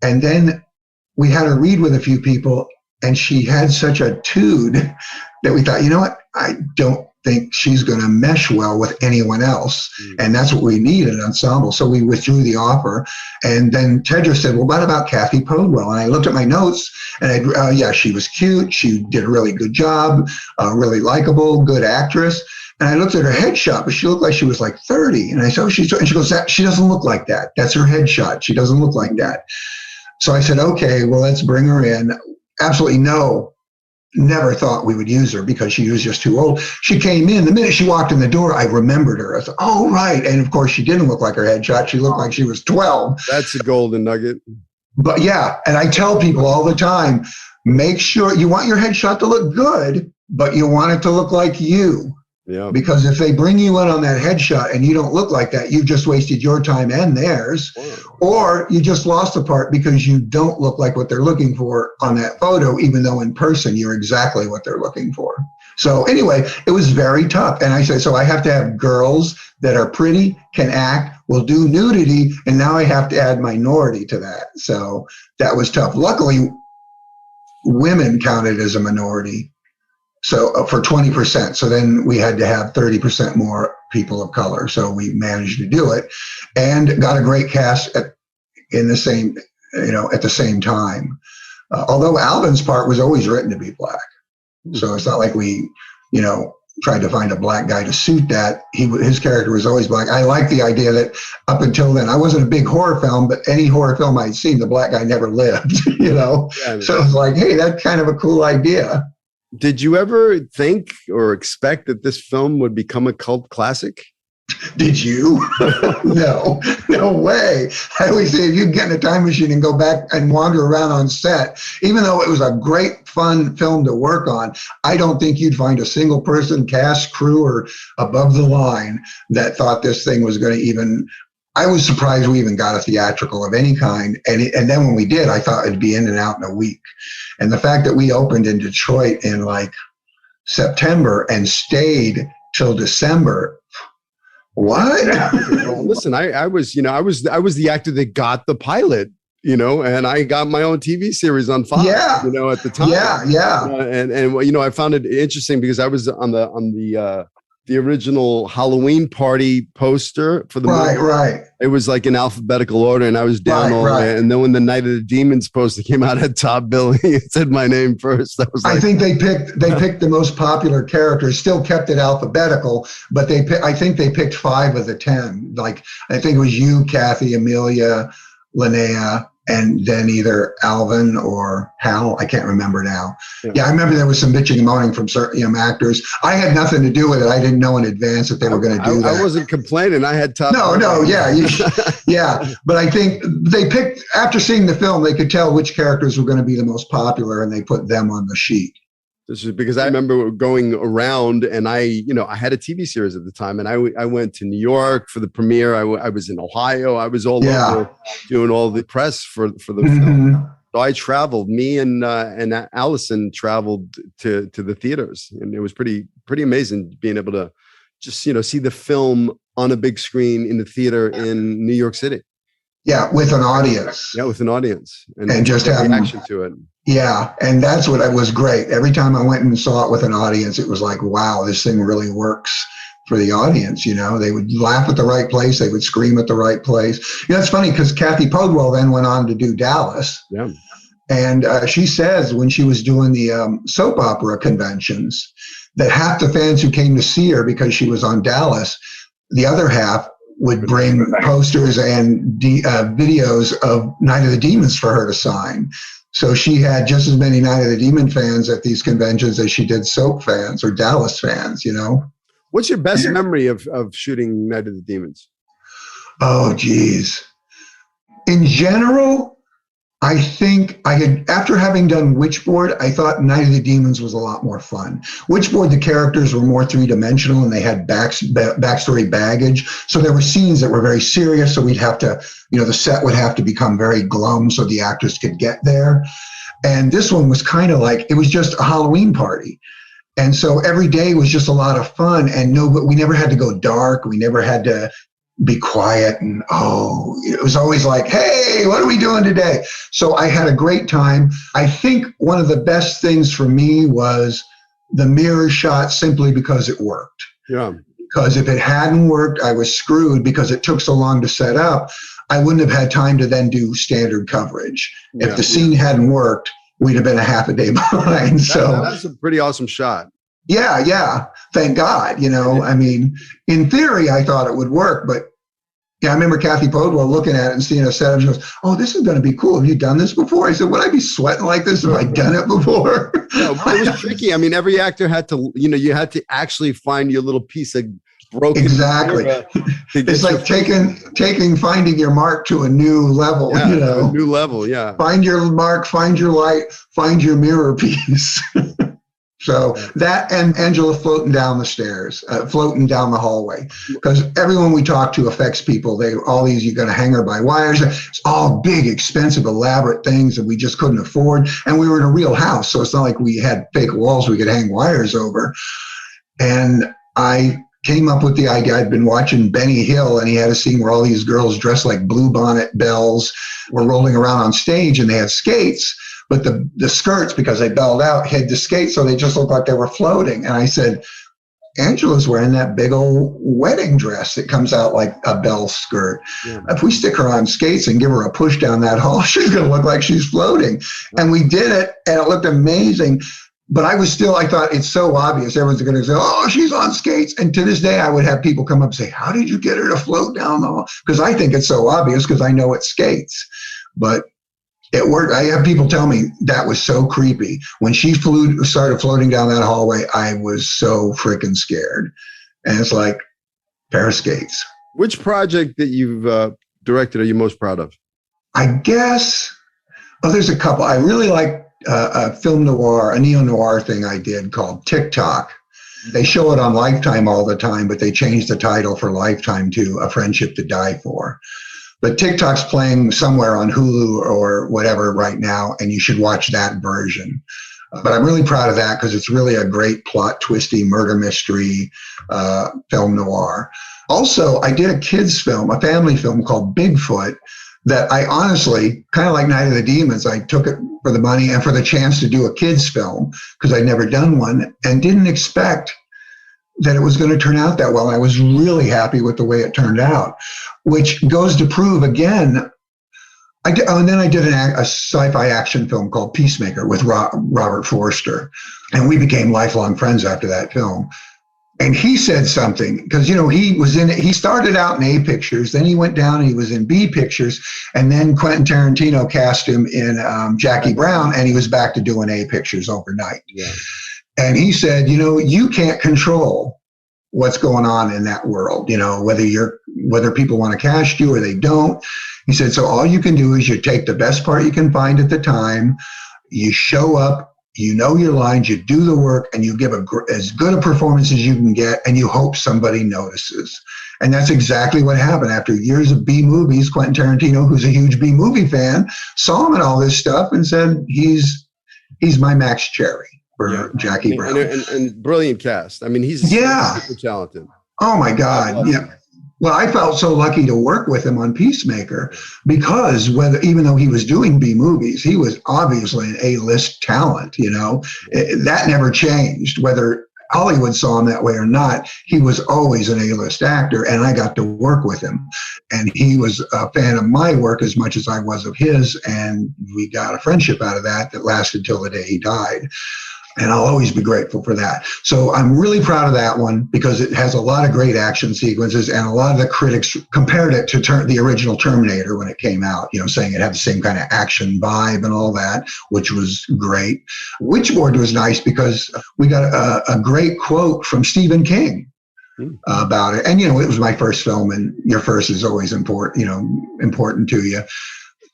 And then we had her read with a few people and she had such a tude that we thought, you know what? I don't think she's going to mesh well with anyone else. And that's what we need in an ensemble. So we withdrew the offer. And then Tedra said, well, what about Kathy Podwell? And I looked at my notes and she was cute. She did a really good job, really likable, good actress. And I looked at her headshot, but she looked like she was like 30. And I said, and she goes, she doesn't look like that. That's her headshot. She doesn't look like that. So I said, okay, well, let's bring her in. Absolutely never thought we would use her because she was just too old. She came in, the minute she walked in the door, I remembered her. I thought, oh, right. And of course, she didn't look like her headshot. She looked like she was 12. That's a golden nugget. But yeah, and I tell people all the time, make sure you want your headshot to look good, but you want it to look like you. Yeah. Because if they bring you in on that headshot and you don't look like that, you've just wasted your time and theirs. Wow. Or you just lost the part because you don't look like what they're looking for on that photo, even though in person you're exactly what they're looking for. So anyway, it was very tough. And I said, so I have to have girls that are pretty, can act, will do nudity, and now I have to add minority to that. So that was tough. Luckily, women counted as a minority. So for 20%. So then we had to have 30% more people of color. So we managed to do it and got a great cast at the same time. Although Alvin's part was always written to be black. So it's not like we, tried to find a black guy to suit that. His character was always black. I like the idea that up until then, I wasn't a big horror film, but any horror film I'd seen, the black guy never lived, Yeah, so it was like, hey, that's kind of a cool idea. Did you ever think or expect that this film would become a cult classic? Did you? No way. I always say if you get in a time machine and go back and wander around on set, even though it was a great, fun film to work on, I don't think you'd find a single person, cast, crew, or above the line that thought this thing was going to even... I was surprised we even got a theatrical of any kind. And then when we did, I thought it'd be in and out in a week. And the fact that we opened in Detroit in like September and stayed till December, What? Well, listen, I was the actor that got the pilot, and I got my own TV series on Fox, Yeah. At the time. Yeah. And I found it interesting because I was on the original Halloween party poster for the movie. Right. It was like in alphabetical order, and I was down all the way. And then when the Night of the Demons poster came out at top billing, it said my name first. I was like, I think they picked the most popular characters, still kept it alphabetical, but I think they picked 5 of the 10. Like, I think it was you, Kathy, Amelia, Linnea, and then either Alvin or Hal. I can't remember now. Yeah, I remember there was some bitching and moaning from certain actors. I had nothing to do with it. I didn't know in advance that they were going to do that. I wasn't complaining. I had top. No, yeah. But I think they picked, after seeing the film, they could tell which characters were going to be the most popular, and they put them on the sheet. This is because I remember going around, and I had a TV series at the time, and I went to New York for the premiere. I was in Ohio. I was all over doing all the press for the film. So I traveled. Me and Allison traveled to the theaters, and it was pretty amazing being able to just see the film on a big screen in the theater in New York City. Yeah, with an audience. Yeah, with an audience, and just have reaction to it. Yeah, and that's what was great. Every time I went and saw it with an audience, it was like, wow, this thing really works for the audience. They would laugh at the right place, they would scream at the right place. It's funny because Kathy Podwell then went on to do Dallas. Yeah. And she says when she was doing the soap opera conventions that half the fans who came to see her because she was on Dallas, the other half would bring posters and videos of Night of the Demons for her to sign. So she had just as many Night of the Demon fans at these conventions as she did soap fans or Dallas fans, What's your best memory of shooting Night of the Demons? Oh, geez. In general, I think after having done Witchboard, I thought Night of the Demons was a lot more fun. Witchboard, the characters were more three-dimensional and they had backstory baggage. So there were scenes that were very serious. So we'd have to, the set would have to become very glum so the actors could get there. And this one was kind of like, it was just a Halloween party. And so every day was just a lot of fun. And we never had to go dark. We never had to be quiet, and it was always like, hey, what are we doing today? So I had a great time. I think one of the best things for me was the mirror shot, simply because it worked. Yeah. Because if it hadn't worked, I was screwed because it took so long to set up. I wouldn't have had time to then do standard coverage. Yeah. If the scene hadn't worked, we'd have been a half a day behind. That's a pretty awesome shot. Yeah. Thank God. I mean, in theory, I thought it would work, but I remember Kathy Podwell looking at it and seeing a setup. She goes, "Oh, this is going to be cool. Have you done this before?" I said, "Would I be sweating like this if I'd done it before?" No, it was tricky. I mean, every actor had to, you had to actually find your little piece of broken. Exactly. It's like finding your mark to a new level. A new level. Yeah. Find your mark. Find your light. Find your mirror piece. So that, and Angela floating down the stairs, floating down the hallway, because everyone we talk to affects people. You're going to hang her by wires. It's all big, expensive, elaborate things that we just couldn't afford. And we were in a real house, so it's not like we had fake walls we could hang wires over. And I came up with the idea. I'd been watching Benny Hill, and he had a scene where all these girls dressed like bluebonnet belles were rolling around on stage, and they had skates. But the skirts, because they belled out, hid the skates, so they just looked like they were floating. And I said, Angela's wearing that big old wedding dress that comes out like a bell skirt. Yeah. If we stick her on skates and give her a push down that hall, she's going to look like she's floating. And we did it, and it looked amazing. But I thought it's so obvious. Everyone's going to say, "Oh, she's on skates." And to this day, I would have people come up and say, "How did you get her to float down the hall?" Because I think it's so obvious because I know it's skates. But it worked. I have people tell me that was so creepy. When she started floating down that hallway, I was so freaking scared. And it's like pair of skates. Which project that you've directed are you most proud of? I guess, there's a couple. I really like a film noir, a neo-noir thing I did called TikTok. They show it on Lifetime all the time, but they changed the title for Lifetime to A Friendship to Die For. But TikTok's playing somewhere on Hulu or whatever right now, and you should watch that version. But I'm really proud of that because it's really a great plot twisty murder mystery film noir. Also, I did a kids film, a family film called Bigfoot, that I honestly, kind of like Night of the Demons, I took it for the money and for the chance to do a kids film because I'd never done one and didn't expect that it was going to turn out that well. I was really happy with the way it turned out, which goes to prove again. And then I did a sci-fi action film called Peacemaker with Robert Forster, and we became lifelong friends after that film. And he said something because, you know, he started out in A Pictures, then he went down and he was in B Pictures, and then Quentin Tarantino cast him in Jackie Brown, and he was back to doing A Pictures overnight. Yeah. And he said, you know, you can't control what's going on in that world, you know, whether people want to cast you or they don't. He said, so all you can do is you take the best part you can find at the time, you show up, you know your lines, you do the work, and you give as good a performance as you can get, and you hope somebody notices. And that's exactly what happened. After years of B movies, Quentin Tarantino, who's a huge B movie fan, saw him in all this stuff and said, he's my Max Cherry for Jackie Brown. And brilliant cast. I mean, he's super talented. Oh my God. Yeah. Well, I felt so lucky to work with him on Peacemaker because even though he was doing B movies, he was obviously an A-list talent, you know. That never changed. Whether Hollywood saw him that way or not, he was always an A-list actor, and I got to work with him. And he was a fan of my work as much as I was of his, and we got a friendship out of that lasted till the day he died. And I'll always be grateful for that. So I'm really proud of that one because it has a lot of great action sequences, and a lot of the critics compared it to the original Terminator when it came out, you know, saying it had the same kind of action vibe and all that, which was great. Witchboard was nice because we got a great quote from Stephen King about it. And, you know, it was my first film, and your first is always important to you.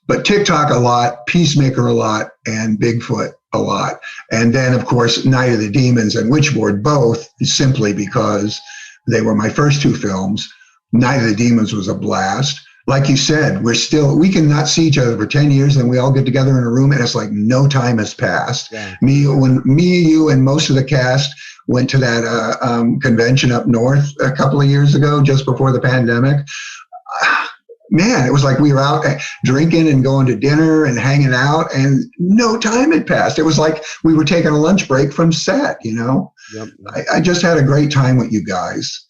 But TikTok a lot, Peacemaker a lot, and Bigfoot a lot. And then, of course, Night of the Demons and Witchboard both, simply because they were my first two films. Night of the Demons was a blast. Like you said, we can not see each other for 10 years, and we all get together in a room, and it's like no time has passed. Yeah. When you, and most of the cast went to that convention up north a couple of years ago, just before the pandemic, man, it was like we were out drinking and going to dinner and hanging out, and no time had passed. It was like we were taking a lunch break from set, you know? Yep. I just had a great time with you guys.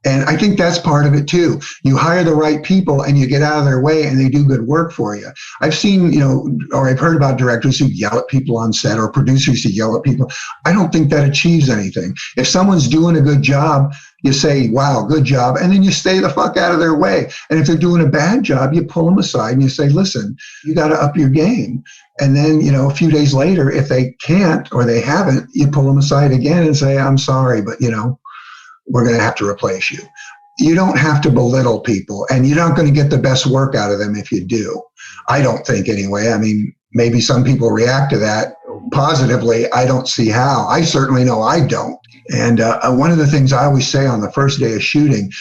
And I think that's part of it too. You hire the right people and you get out of their way and they do good work for you. I've seen, you know, or I've heard about directors who yell at people on set or producers who yell at people. I don't think that achieves anything. If someone's doing a good job, you say, wow, good job. And then you stay the fuck out of their way. And if they're doing a bad job, you pull them aside and you say, listen, you got to up your game. And then, you know, a few days later, if they can't or they haven't, you pull them aside again and say, I'm sorry, but, you know, we're going to have to replace you. You don't have to belittle people, and you're not going to get the best work out of them if you do. I don't think anyway. I mean, maybe some people react to that positively. I don't see how. I certainly know I don't. And one of the things I always say on the first day of shooting,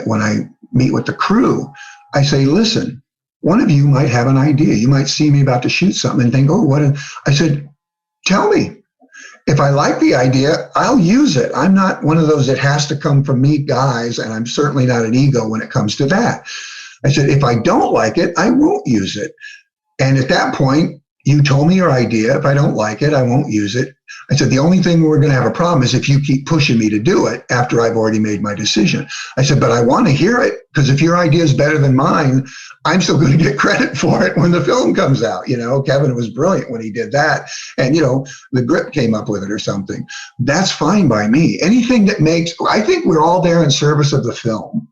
when I meet with the crew, I say, listen, one of you might have an idea. You might see me about to shoot something and think, oh, I said, tell me. If I like the idea, I'll use it. I'm not one of those that has to come from me guys, and I'm certainly not an ego when it comes to that. I said, if I don't like it, I won't use it. And at that point, you told me your idea. If I don't like it, I won't use it. I said, the only thing we're going to have a problem is if you keep pushing me to do it after I've already made my decision. I said, but I want to hear it, because if your idea is better than mine, I'm still going to get credit for it when the film comes out. You know, Kevin was brilliant when he did that. And, you know, the Grip came up with it or something. That's fine by me. Anything that I think we're all there in service of the film.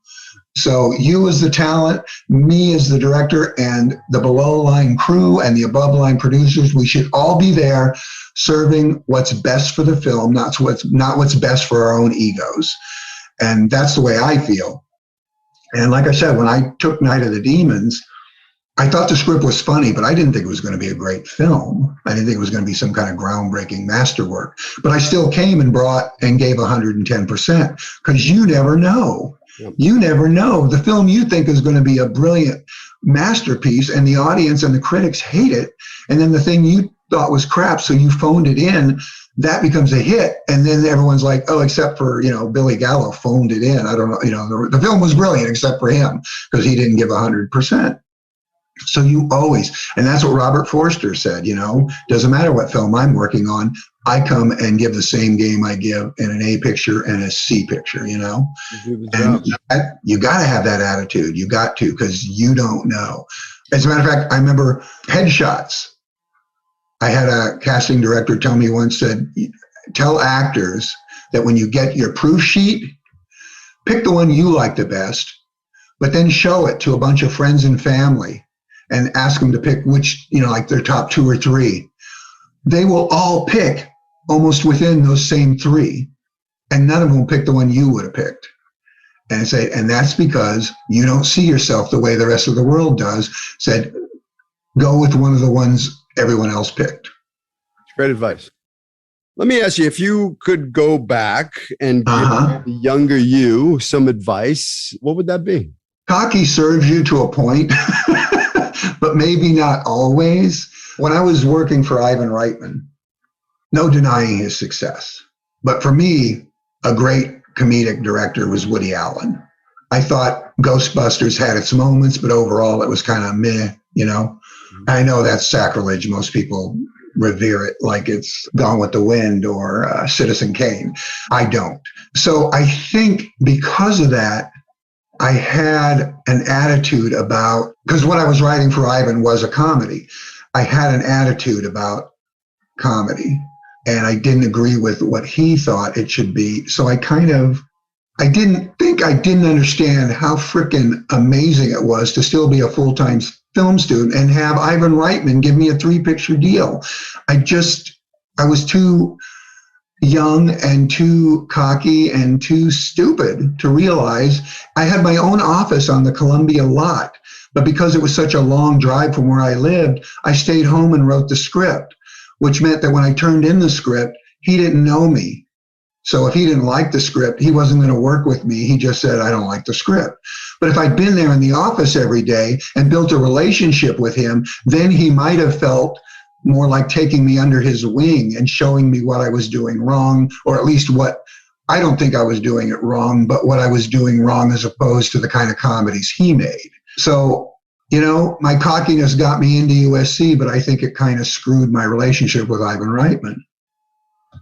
So you as the talent, me as the director, and the below-line crew and the above-line producers, we should all be there serving what's best for the film, not what's best for our own egos. And that's the way I feel. And like I said, when I took Night of the Demons, I thought the script was funny, but I didn't think it was going to be a great film. I didn't think it was going to be some kind of groundbreaking masterwork. But I still came and gave 110%, because you never know. Yep. You never know. The film you think is going to be a brilliant masterpiece, and the audience and the critics hate it. And then the thing you thought was crap, so you phoned it in, that becomes a hit. And then everyone's like, oh, except for, Billy Gallo phoned it in. I don't know, the film was brilliant except for him because he didn't give 100%. So you always, and that's what Robert Forster said, doesn't matter what film I'm working on, I come and give the same game I give in an A picture and a C picture, And you got to have that attitude. You got to, because you don't know. As a matter of fact, I remember headshots. I had a casting director tell me once, said, tell actors that when you get your proof sheet, pick the one you like the best, but then show it to a bunch of friends and family and ask them to pick which, like their top 2 or 3. They will all pick almost within those same 3, and none of them will pick the one you would have picked. And and that's because you don't see yourself the way the rest of the world does. Said, go with one of the ones everyone else picked. Great advice. Let me ask you, if you could go back and give the younger you some advice, what would that be? Cocky serves you to a point, but maybe not always. When I was working for Ivan Reitman, no denying his success. But for me, a great comedic director was Woody Allen. I thought Ghostbusters had its moments, but overall it was kind of meh, I know that's sacrilege. Most people revere it like it's Gone with the Wind or Citizen Kane. I don't. So I think because of that, I had an attitude about, because what I was writing for Ivan was a comedy. I had an attitude about comedy, and I didn't agree with what he thought it should be. So I didn't understand how freaking amazing it was to still be a full-time film student and have Ivan Reitman give me a 3-picture deal. I was too young and too cocky and too stupid to realize I had my own office on the Columbia lot. But because it was such a long drive from where I lived, I stayed home and wrote the script, which meant that when I turned in the script, he didn't know me. So if he didn't like the script, he wasn't going to work with me. He just said, I don't like the script. But if I'd been there in the office every day and built a relationship with him, then he might have felt more like taking me under his wing and showing me what I was doing wrong, or at least what I don't think I was doing it wrong, but what I was doing wrong as opposed to the kind of comedies he made. So, my cockiness got me into USC, but I think it kind of screwed my relationship with Ivan Reitman.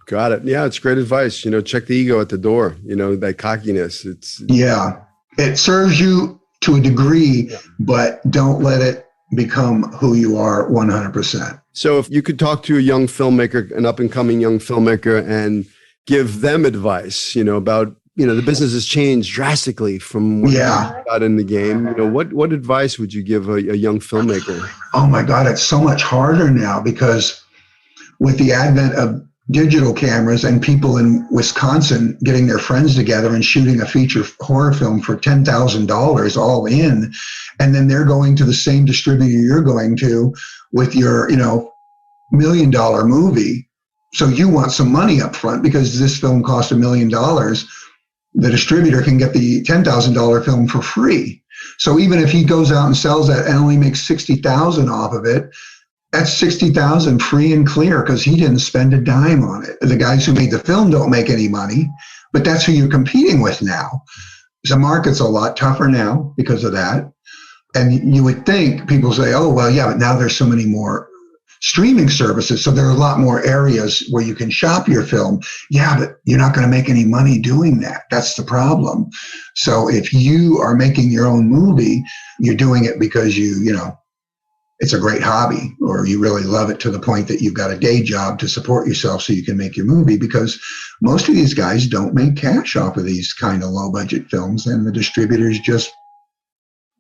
Got it. Yeah, it's great advice. Check the ego at the door, that cockiness. It serves you to a degree, but don't let it become who you are 100%. So if you could talk to a young filmmaker, an up and coming young filmmaker, and give them advice, about, the business has changed drastically from when you got in the game. What advice would you give a young filmmaker? Oh my God, it's so much harder now because with the advent of digital cameras and people in Wisconsin getting their friends together and shooting a feature horror film for $10,000 all in, and then they're going to the same distributor you're going to with your, $1 million movie. So you want some money up front because this film cost $1 million. The distributor can get the $10,000 film for free. So even if he goes out and sells that and only makes $60,000 off of it, that's $60,000 free and clear because he didn't spend a dime on it. The guys who made the film don't make any money, but that's who you're competing with now. The market's a lot tougher now because of that. And you would think people say, oh, well, yeah, but now there's so many more streaming services. So there are a lot more areas where you can shop your film. Yeah, but you're not going to make any money doing that. That's the problem. So if you are making your own movie, you're doing it because it's a great hobby, or you really love it to the point that you've got a day job to support yourself so you can make your movie, because most of these guys don't make cash off of these kind of low budget films, and the distributors just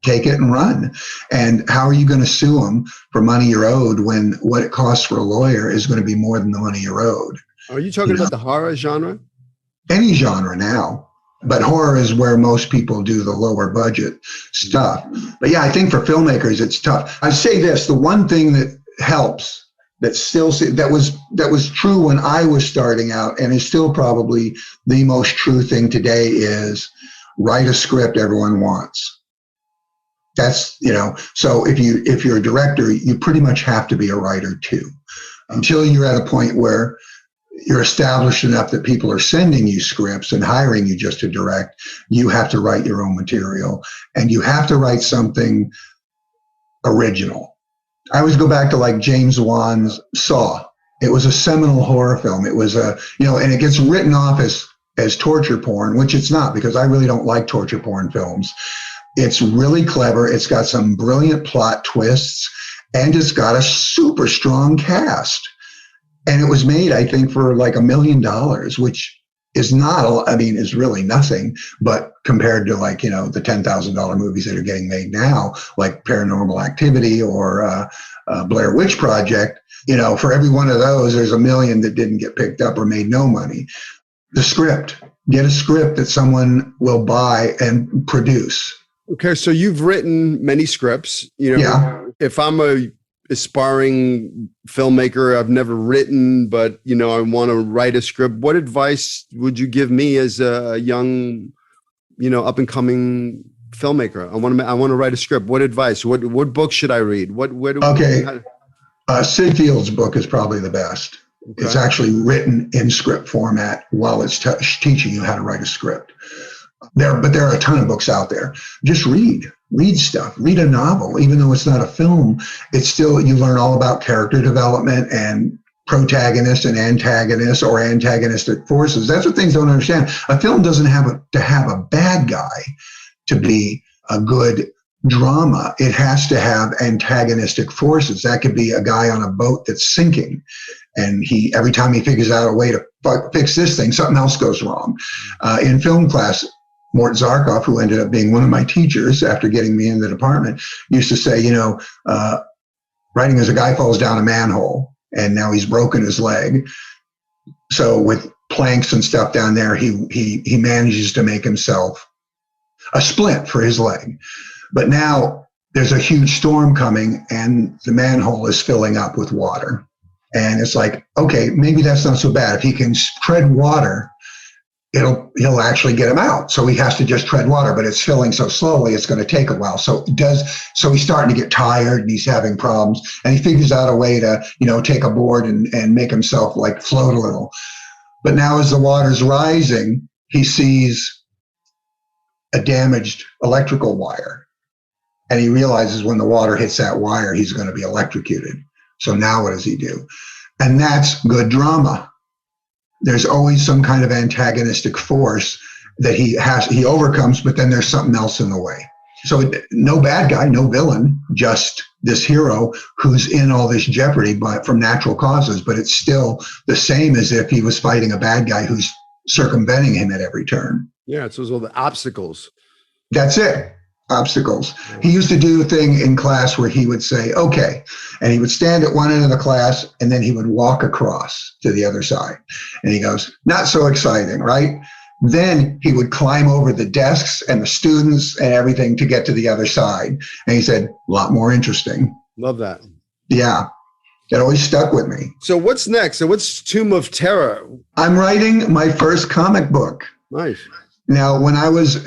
take it and run. And how are you going to sue them for money you're owed when what it costs for a lawyer is going to be more than the money you're owed? Are you talking about the horror genre? Any genre now. But horror is where most people do the lower budget stuff. But yeah, I think for filmmakers, it's tough. I say this, the one thing that helps, that was true when I was starting out and is still probably the most true thing today, is write a script everyone wants. That's, so if you're a director, you pretty much have to be a writer too, until you're at a point where you're established enough that people are sending you scripts and hiring you just to direct, you have to write your own material, and you have to write something original. I always go back to like James Wan's Saw. It was a seminal horror film. It was and it gets written off as torture porn, which it's not, because I really don't like torture porn films. It's really clever. It's got some brilliant plot twists, and it's got a super strong cast. And it was made, I think, for like $1 million, which is not, is really nothing, but compared to like, the $10,000 movies that are getting made now, like Paranormal Activity or Blair Witch Project, for every one of those, there's $1 million that didn't get picked up or made no money. The script, get a script that someone will buy and produce. Okay. So you've written many scripts, Yeah. If I'm a aspiring filmmaker, I've never written, but I want to write a script. What advice would you give me as a young, up and coming filmmaker? I want to write a script. What advice? What book should I read? Sid Field's book is probably the best. Okay. It's actually written in script format while it's teaching you how to write a script. There are a ton of books out there. Just read stuff, read a novel. Even though it's not a film, it's still, you learn all about character development and protagonist and antagonist or antagonistic forces. That's what things don't understand. A film doesn't have to have a bad guy to be a good drama. It has to have antagonistic forces. That could be a guy on a boat that's sinking, and every time he figures out a way to fix this thing, something else goes wrong. In film class, Mort Zarkov, who ended up being one of my teachers after getting me in the department, used to say, writing as a guy falls down a manhole and now he's broken his leg. So with planks and stuff down there, he manages to make himself a splint for his leg. But now there's a huge storm coming and the manhole is filling up with water. And it's like, okay, maybe that's not so bad. If he can tread water, he'll actually get him out. So he has to just tread water, but it's filling so slowly, it's going to take a while. So he's starting to get tired and he's having problems, and he figures out a way to, take a board and make himself like float a little. But now as the water's rising, he sees a damaged electrical wire, and he realizes when the water hits that wire, he's going to be electrocuted. So now what does he do? And that's good drama. There's always some kind of antagonistic force that he overcomes, but then there's something else in the way. So no bad guy, no villain, just this hero who's in all this jeopardy, but from natural causes. But it's still the same as if he was fighting a bad guy who's circumventing him at every turn. Yeah, it's all the obstacles. That's it. Obstacles. He used to do a thing in class where he would say, okay, and he would stand at one end of the class and then he would walk across to the other side. And he goes, not so exciting, right? Then he would climb over the desks and the students and everything to get to the other side. And he said, a lot more interesting. Love that. Yeah. That always stuck with me. So what's next? So what's Tomb of Terror? I'm writing my first comic book. Nice. Now, when I was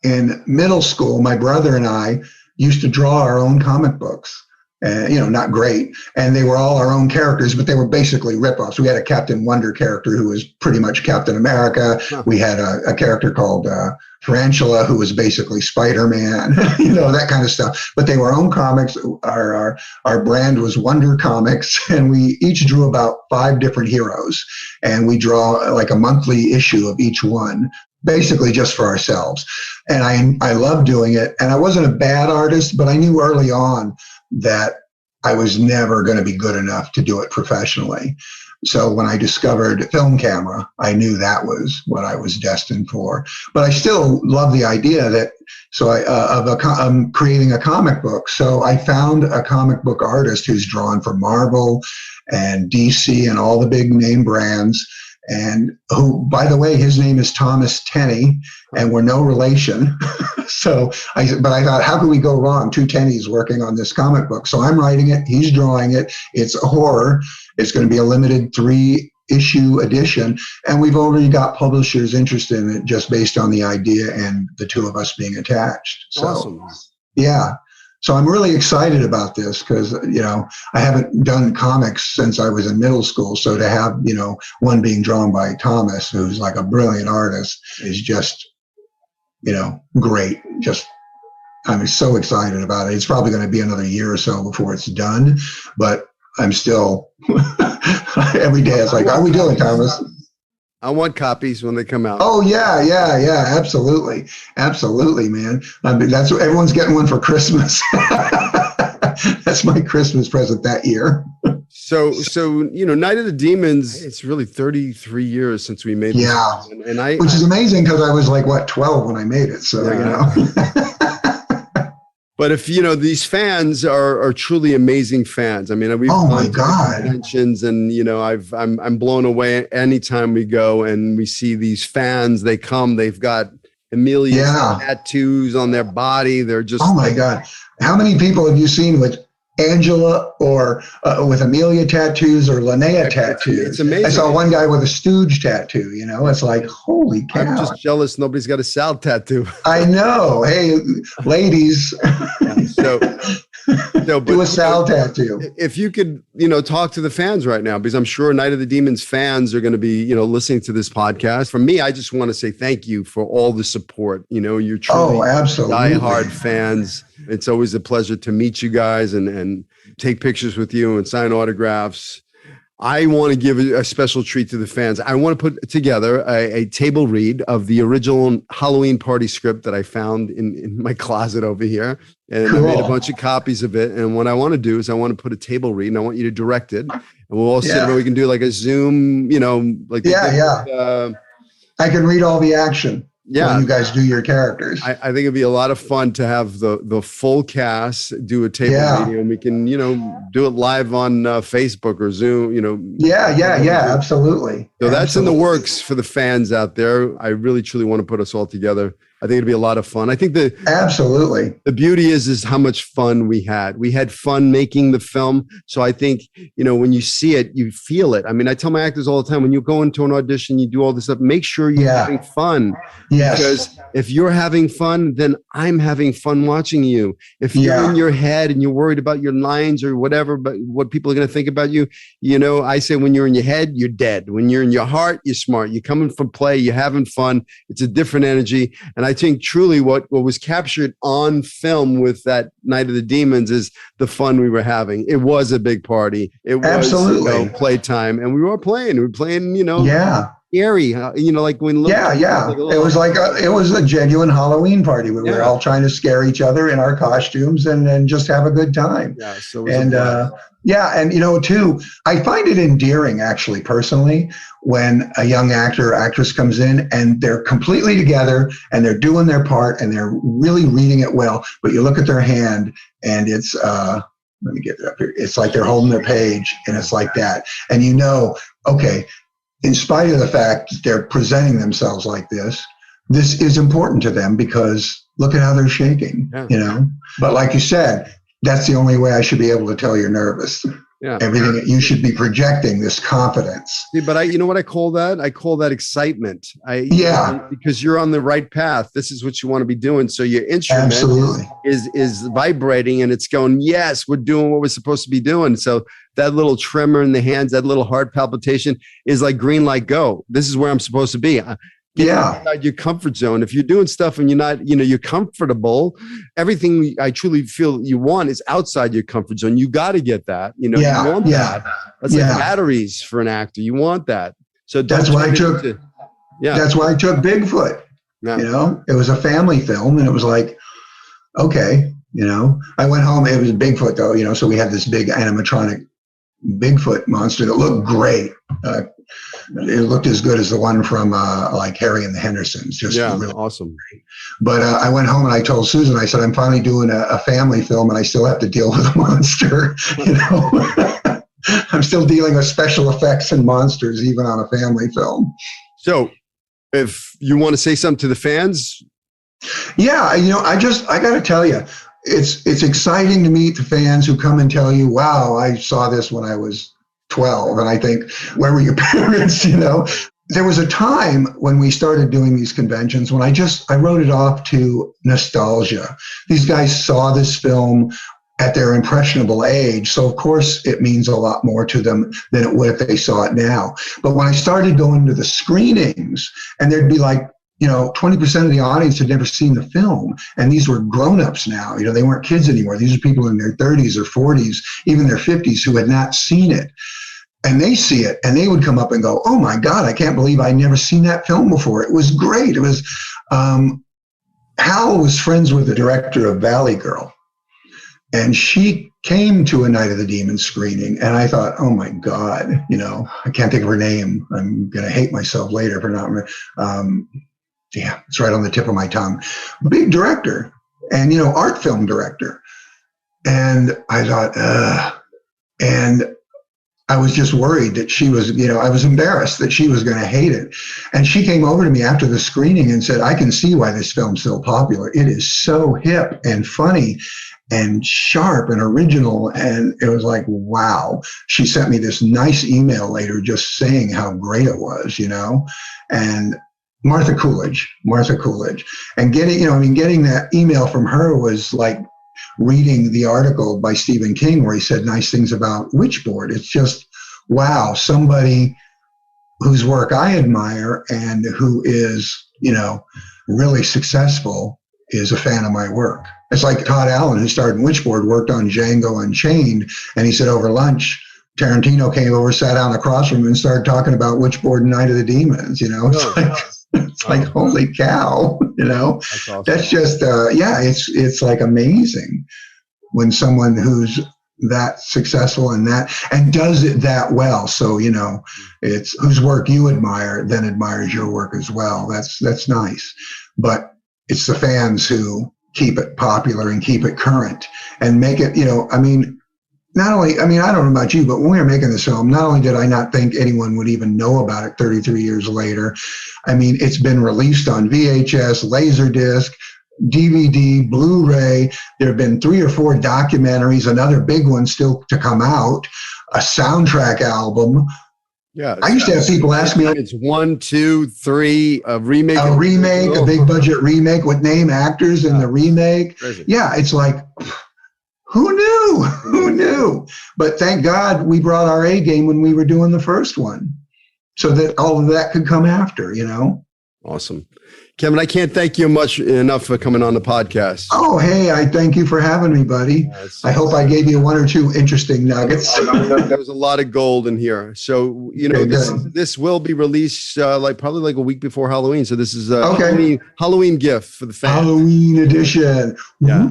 in middle school, my brother and I used to draw our own comic books. Not great. And they were all our own characters, but they were basically ripoffs. We had a Captain Wonder character who was pretty much Captain America. Huh. We had a character called Tarantula, who was basically Spider-Man, that kind of stuff. But they were own comics. Our brand was Wonder Comics, and we each drew about 5 different heroes. And we draw like a monthly issue of each one, basically just for ourselves. And I loved doing it. And I wasn't a bad artist, but I knew early on that I was never going to be good enough to do it professionally. So when I discovered film camera, I knew that was what I was destined for. But I still love the idea that, I'm creating a comic book. So I found a comic book artist who's drawn for Marvel and DC and all the big name brands. And who, by the way, his name is Thomas Tenney, and we're no relation. But I thought, how could we go wrong? 2 Tenneys working on this comic book. So I'm writing it. He's drawing it. It's a horror. It's going to be a limited 3-issue edition. And we've already got publishers interested in it just based on the idea and the 2 of us being attached. So, awesome. Yeah. So I'm really excited about this because, I haven't done comics since I was in middle school. So to have, one being drawn by Thomas, who's like a brilliant artist, is just, great. I'm so excited about it. It's probably going to be another year or so before it's done, but I'm still, every day it's like, how are we doing, Thomas? I want copies when they come out. Oh, yeah, absolutely. Absolutely, man. That's what everyone's getting one for Christmas. That's my Christmas present that year. So Night of the Demons, it's really 33 years since we made this. Yeah. And which is amazing because I was like, 12 when I made it. So, But if these fans are truly amazing fans. I mean, we've oh my God, conventions, and I'm blown away anytime we go and we see these fans. They come, they've got Amelia's tattoos on their body. They're just oh my God. How many people have you seen with Angela or with Amelia tattoos or Linnea tattoos? It's amazing. I saw one guy with a Stooge tattoo. It's like, holy cow. I'm just jealous nobody's got a Sal tattoo. I know. Hey, ladies. Do a Sal tattoo. If you could, talk to the fans right now, because I'm sure Night of the Demons fans are going to be, listening to this podcast. For me, I just want to say thank you for all the support. You're truly diehard fans. It's always a pleasure to meet you guys and take pictures with you and sign autographs. I want to give a special treat to the fans. I want to put together a table read of the original Halloween party script that I found in my closet over here. And cool. I made a bunch of copies of it. And what I want to do is I want to put a table read, and I want you to direct it. And we'll all sit there. We can do like a Zoom, I can read all the action. Yeah, when you guys do your characters. I think it'd be a lot of fun to have the full cast do a table reading, and we can do it live on Facebook or Zoom. Absolutely. So that's in the works for the fans out there. I really truly want to put us all together. I think it'd be a lot of fun. I think absolutely the beauty is how much fun we had. We had fun making the film. So I think, when you see it, you feel it. I mean, I tell my actors all the time, when you go into an audition, you do all this stuff, make sure you're having fun. Yes. Because if you're having fun, then I'm having fun watching you. If you're in your head and you're worried about your lines or whatever, but what people are going to think about you, I say when you're in your head, you're dead. When you're in your heart, you're smart. You're coming from play, you're having fun. It's a different energy. And I think truly what was captured on film with that Night of the Demons is the fun we were having. It was a big party. It was absolutely playtime, and we were playing. We were playing, scary, like when it was like it was a genuine Halloween party. We were all trying to scare each other in our costumes and just have a good time. Too, I find it endearing, actually, personally, when a young actor or actress comes in and they're completely together and they're doing their part and they're really reading it well, but you look at their hand and it's let me get it up here. It's like they're holding their page, and it's like that. And okay, in spite of the fact that they're presenting themselves like this is important to them because look at how they're shaking, But like you said, that's the only way I should be able to tell you're nervous. Yeah. Everything that you should be projecting this confidence. See, but you know what I call that? I call that excitement. Because you're on the right path. This is what you want to be doing. So your instrument is vibrating and it's going, yes, we're doing what we're supposed to be doing. So that little tremor in the hands, that little heart palpitation is like green light, go. This is where I'm supposed to be. Get outside your comfort zone. If you're doing stuff and you're not, you're comfortable, everything I truly feel you want is outside your comfort zone. You got to get that. You want that. That's like batteries for an actor. You want that. So that's why I took. That's why I took Bigfoot. Yeah. It was a family film, and it was like, okay, I went home. It was Bigfoot though, so we had this big animatronic Bigfoot monster that looked great. It looked as good as the one from like Harry and the Hendersons. Just really awesome. Great. But I went home and I told Susan, I said, I'm finally doing a family film and I still have to deal with a monster. I'm still dealing with special effects and monsters even on a family film. So if you want to say something to the fans. Yeah, I got to tell you, it's exciting to meet the fans who come and tell you, wow, I saw this when I was 12. And I think, where were your parents? there was a time when we started doing these conventions when I wrote it off to nostalgia. These guys saw this film at their impressionable age. So of course it means a lot more to them than it would if they saw it now. But when I started going to the screenings, and there'd be like, 20% of the audience had never seen the film. And these were grown-ups now. They weren't kids anymore. These are people in their 30s or 40s, even their 50s, who had not seen it. And they see it, and they would come up and go, "Oh my God, I can't believe I'd never seen that film before. It was great." It was, Hal was friends with the director of Valley Girl. And she came to a Night of the Demons screening, and I thought, oh my God, I can't think of her name. I'm going to hate myself later for not, it's right on the tip of my tongue. Big director and, art film director. And I thought, and I was just worried that she was, I was embarrassed that she was going to hate it. And she came over to me after the screening and said, "I can see why this film's so popular. It is so hip and funny and sharp and original." And it was like, wow. She sent me this nice email later just saying how great it was, and Martha Coolidge. And getting that email from her was like reading the article by Stephen King where he said nice things about Witchboard. It's just, wow, somebody whose work I admire and who is, really successful is a fan of my work. It's like Todd Allen, who starred in Witchboard, worked on Django Unchained, and he said over lunch, Tarantino came over, sat down across from him, and started talking about Witchboard and Night of the Demons. It's like holy cow. That's awesome. That's just it's like amazing when someone who's that successful and does it that well. So it's whose work you admire then admires your work as well. That's nice, but it's the fans who keep it popular and keep it current and make it, not only, I don't know about you, but when we were making this film, not only did I not think anyone would even know about it 33 years later, it's been released on VHS, Laserdisc, DVD, Blu-ray. There have been 3 or 4 documentaries, another big one still to come out, a soundtrack album. Yeah, I used to have people ask me. It's 1, 2, 3, a remake. A big budget remake with name actors in the remake. Crazy. Yeah, it's like, who knew? Who knew? But thank God we brought our A game when we were doing the first one, so that all of that could come after. Awesome. Kevin, I can't thank you enough for coming on the podcast. Oh, hey, I thank you for having me, buddy. I hope I gave you 1 or 2 interesting nuggets. There was a lot of gold in here. So, this will be released probably like a week before Halloween. So this is a Halloween gift for the fans. Halloween edition. Yeah.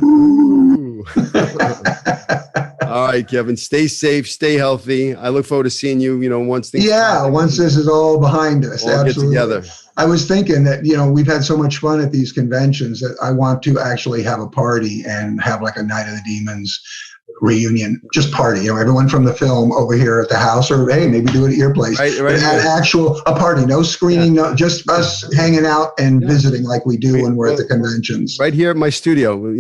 All right, Kevin, stay safe, stay healthy. I look forward to seeing you, once things once this is all behind us. All absolutely. Get together. I was thinking that, we've had so much fun at these conventions that I want to actually have a party and have like a Night of the Demons reunion, just party, everyone from the film over here at the house, or hey, maybe do it at your place. Right. A party, no screening, no, just us hanging out and visiting like we do when we're at the conventions. Right here at my studio, we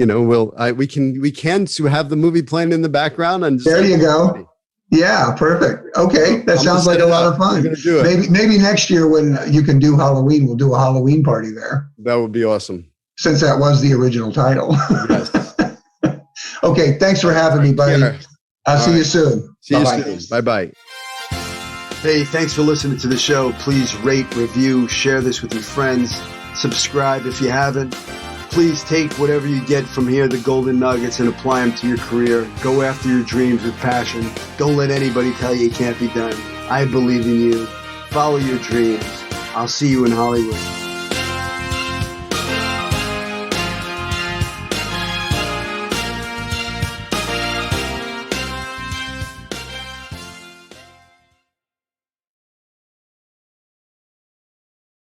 can have the movie playing in the background, and there you go. Party. Yeah, perfect. Okay, that sounds like a lot of fun. Do it. Maybe next year when you can do Halloween, we'll do a Halloween party there. That would be awesome. Since that was the original title. Yes. Okay, thanks for having me, buddy. I'll see you soon. See you soon. Bye-bye. Hey, thanks for listening to the show. Please rate, review, share this with your friends. Subscribe if you haven't. Please take whatever you get from here, the golden nuggets, and apply them to your career. Go after your dreams with passion. Don't let anybody tell you it can't be done. I believe in you. Follow your dreams. I'll see you in Hollywood.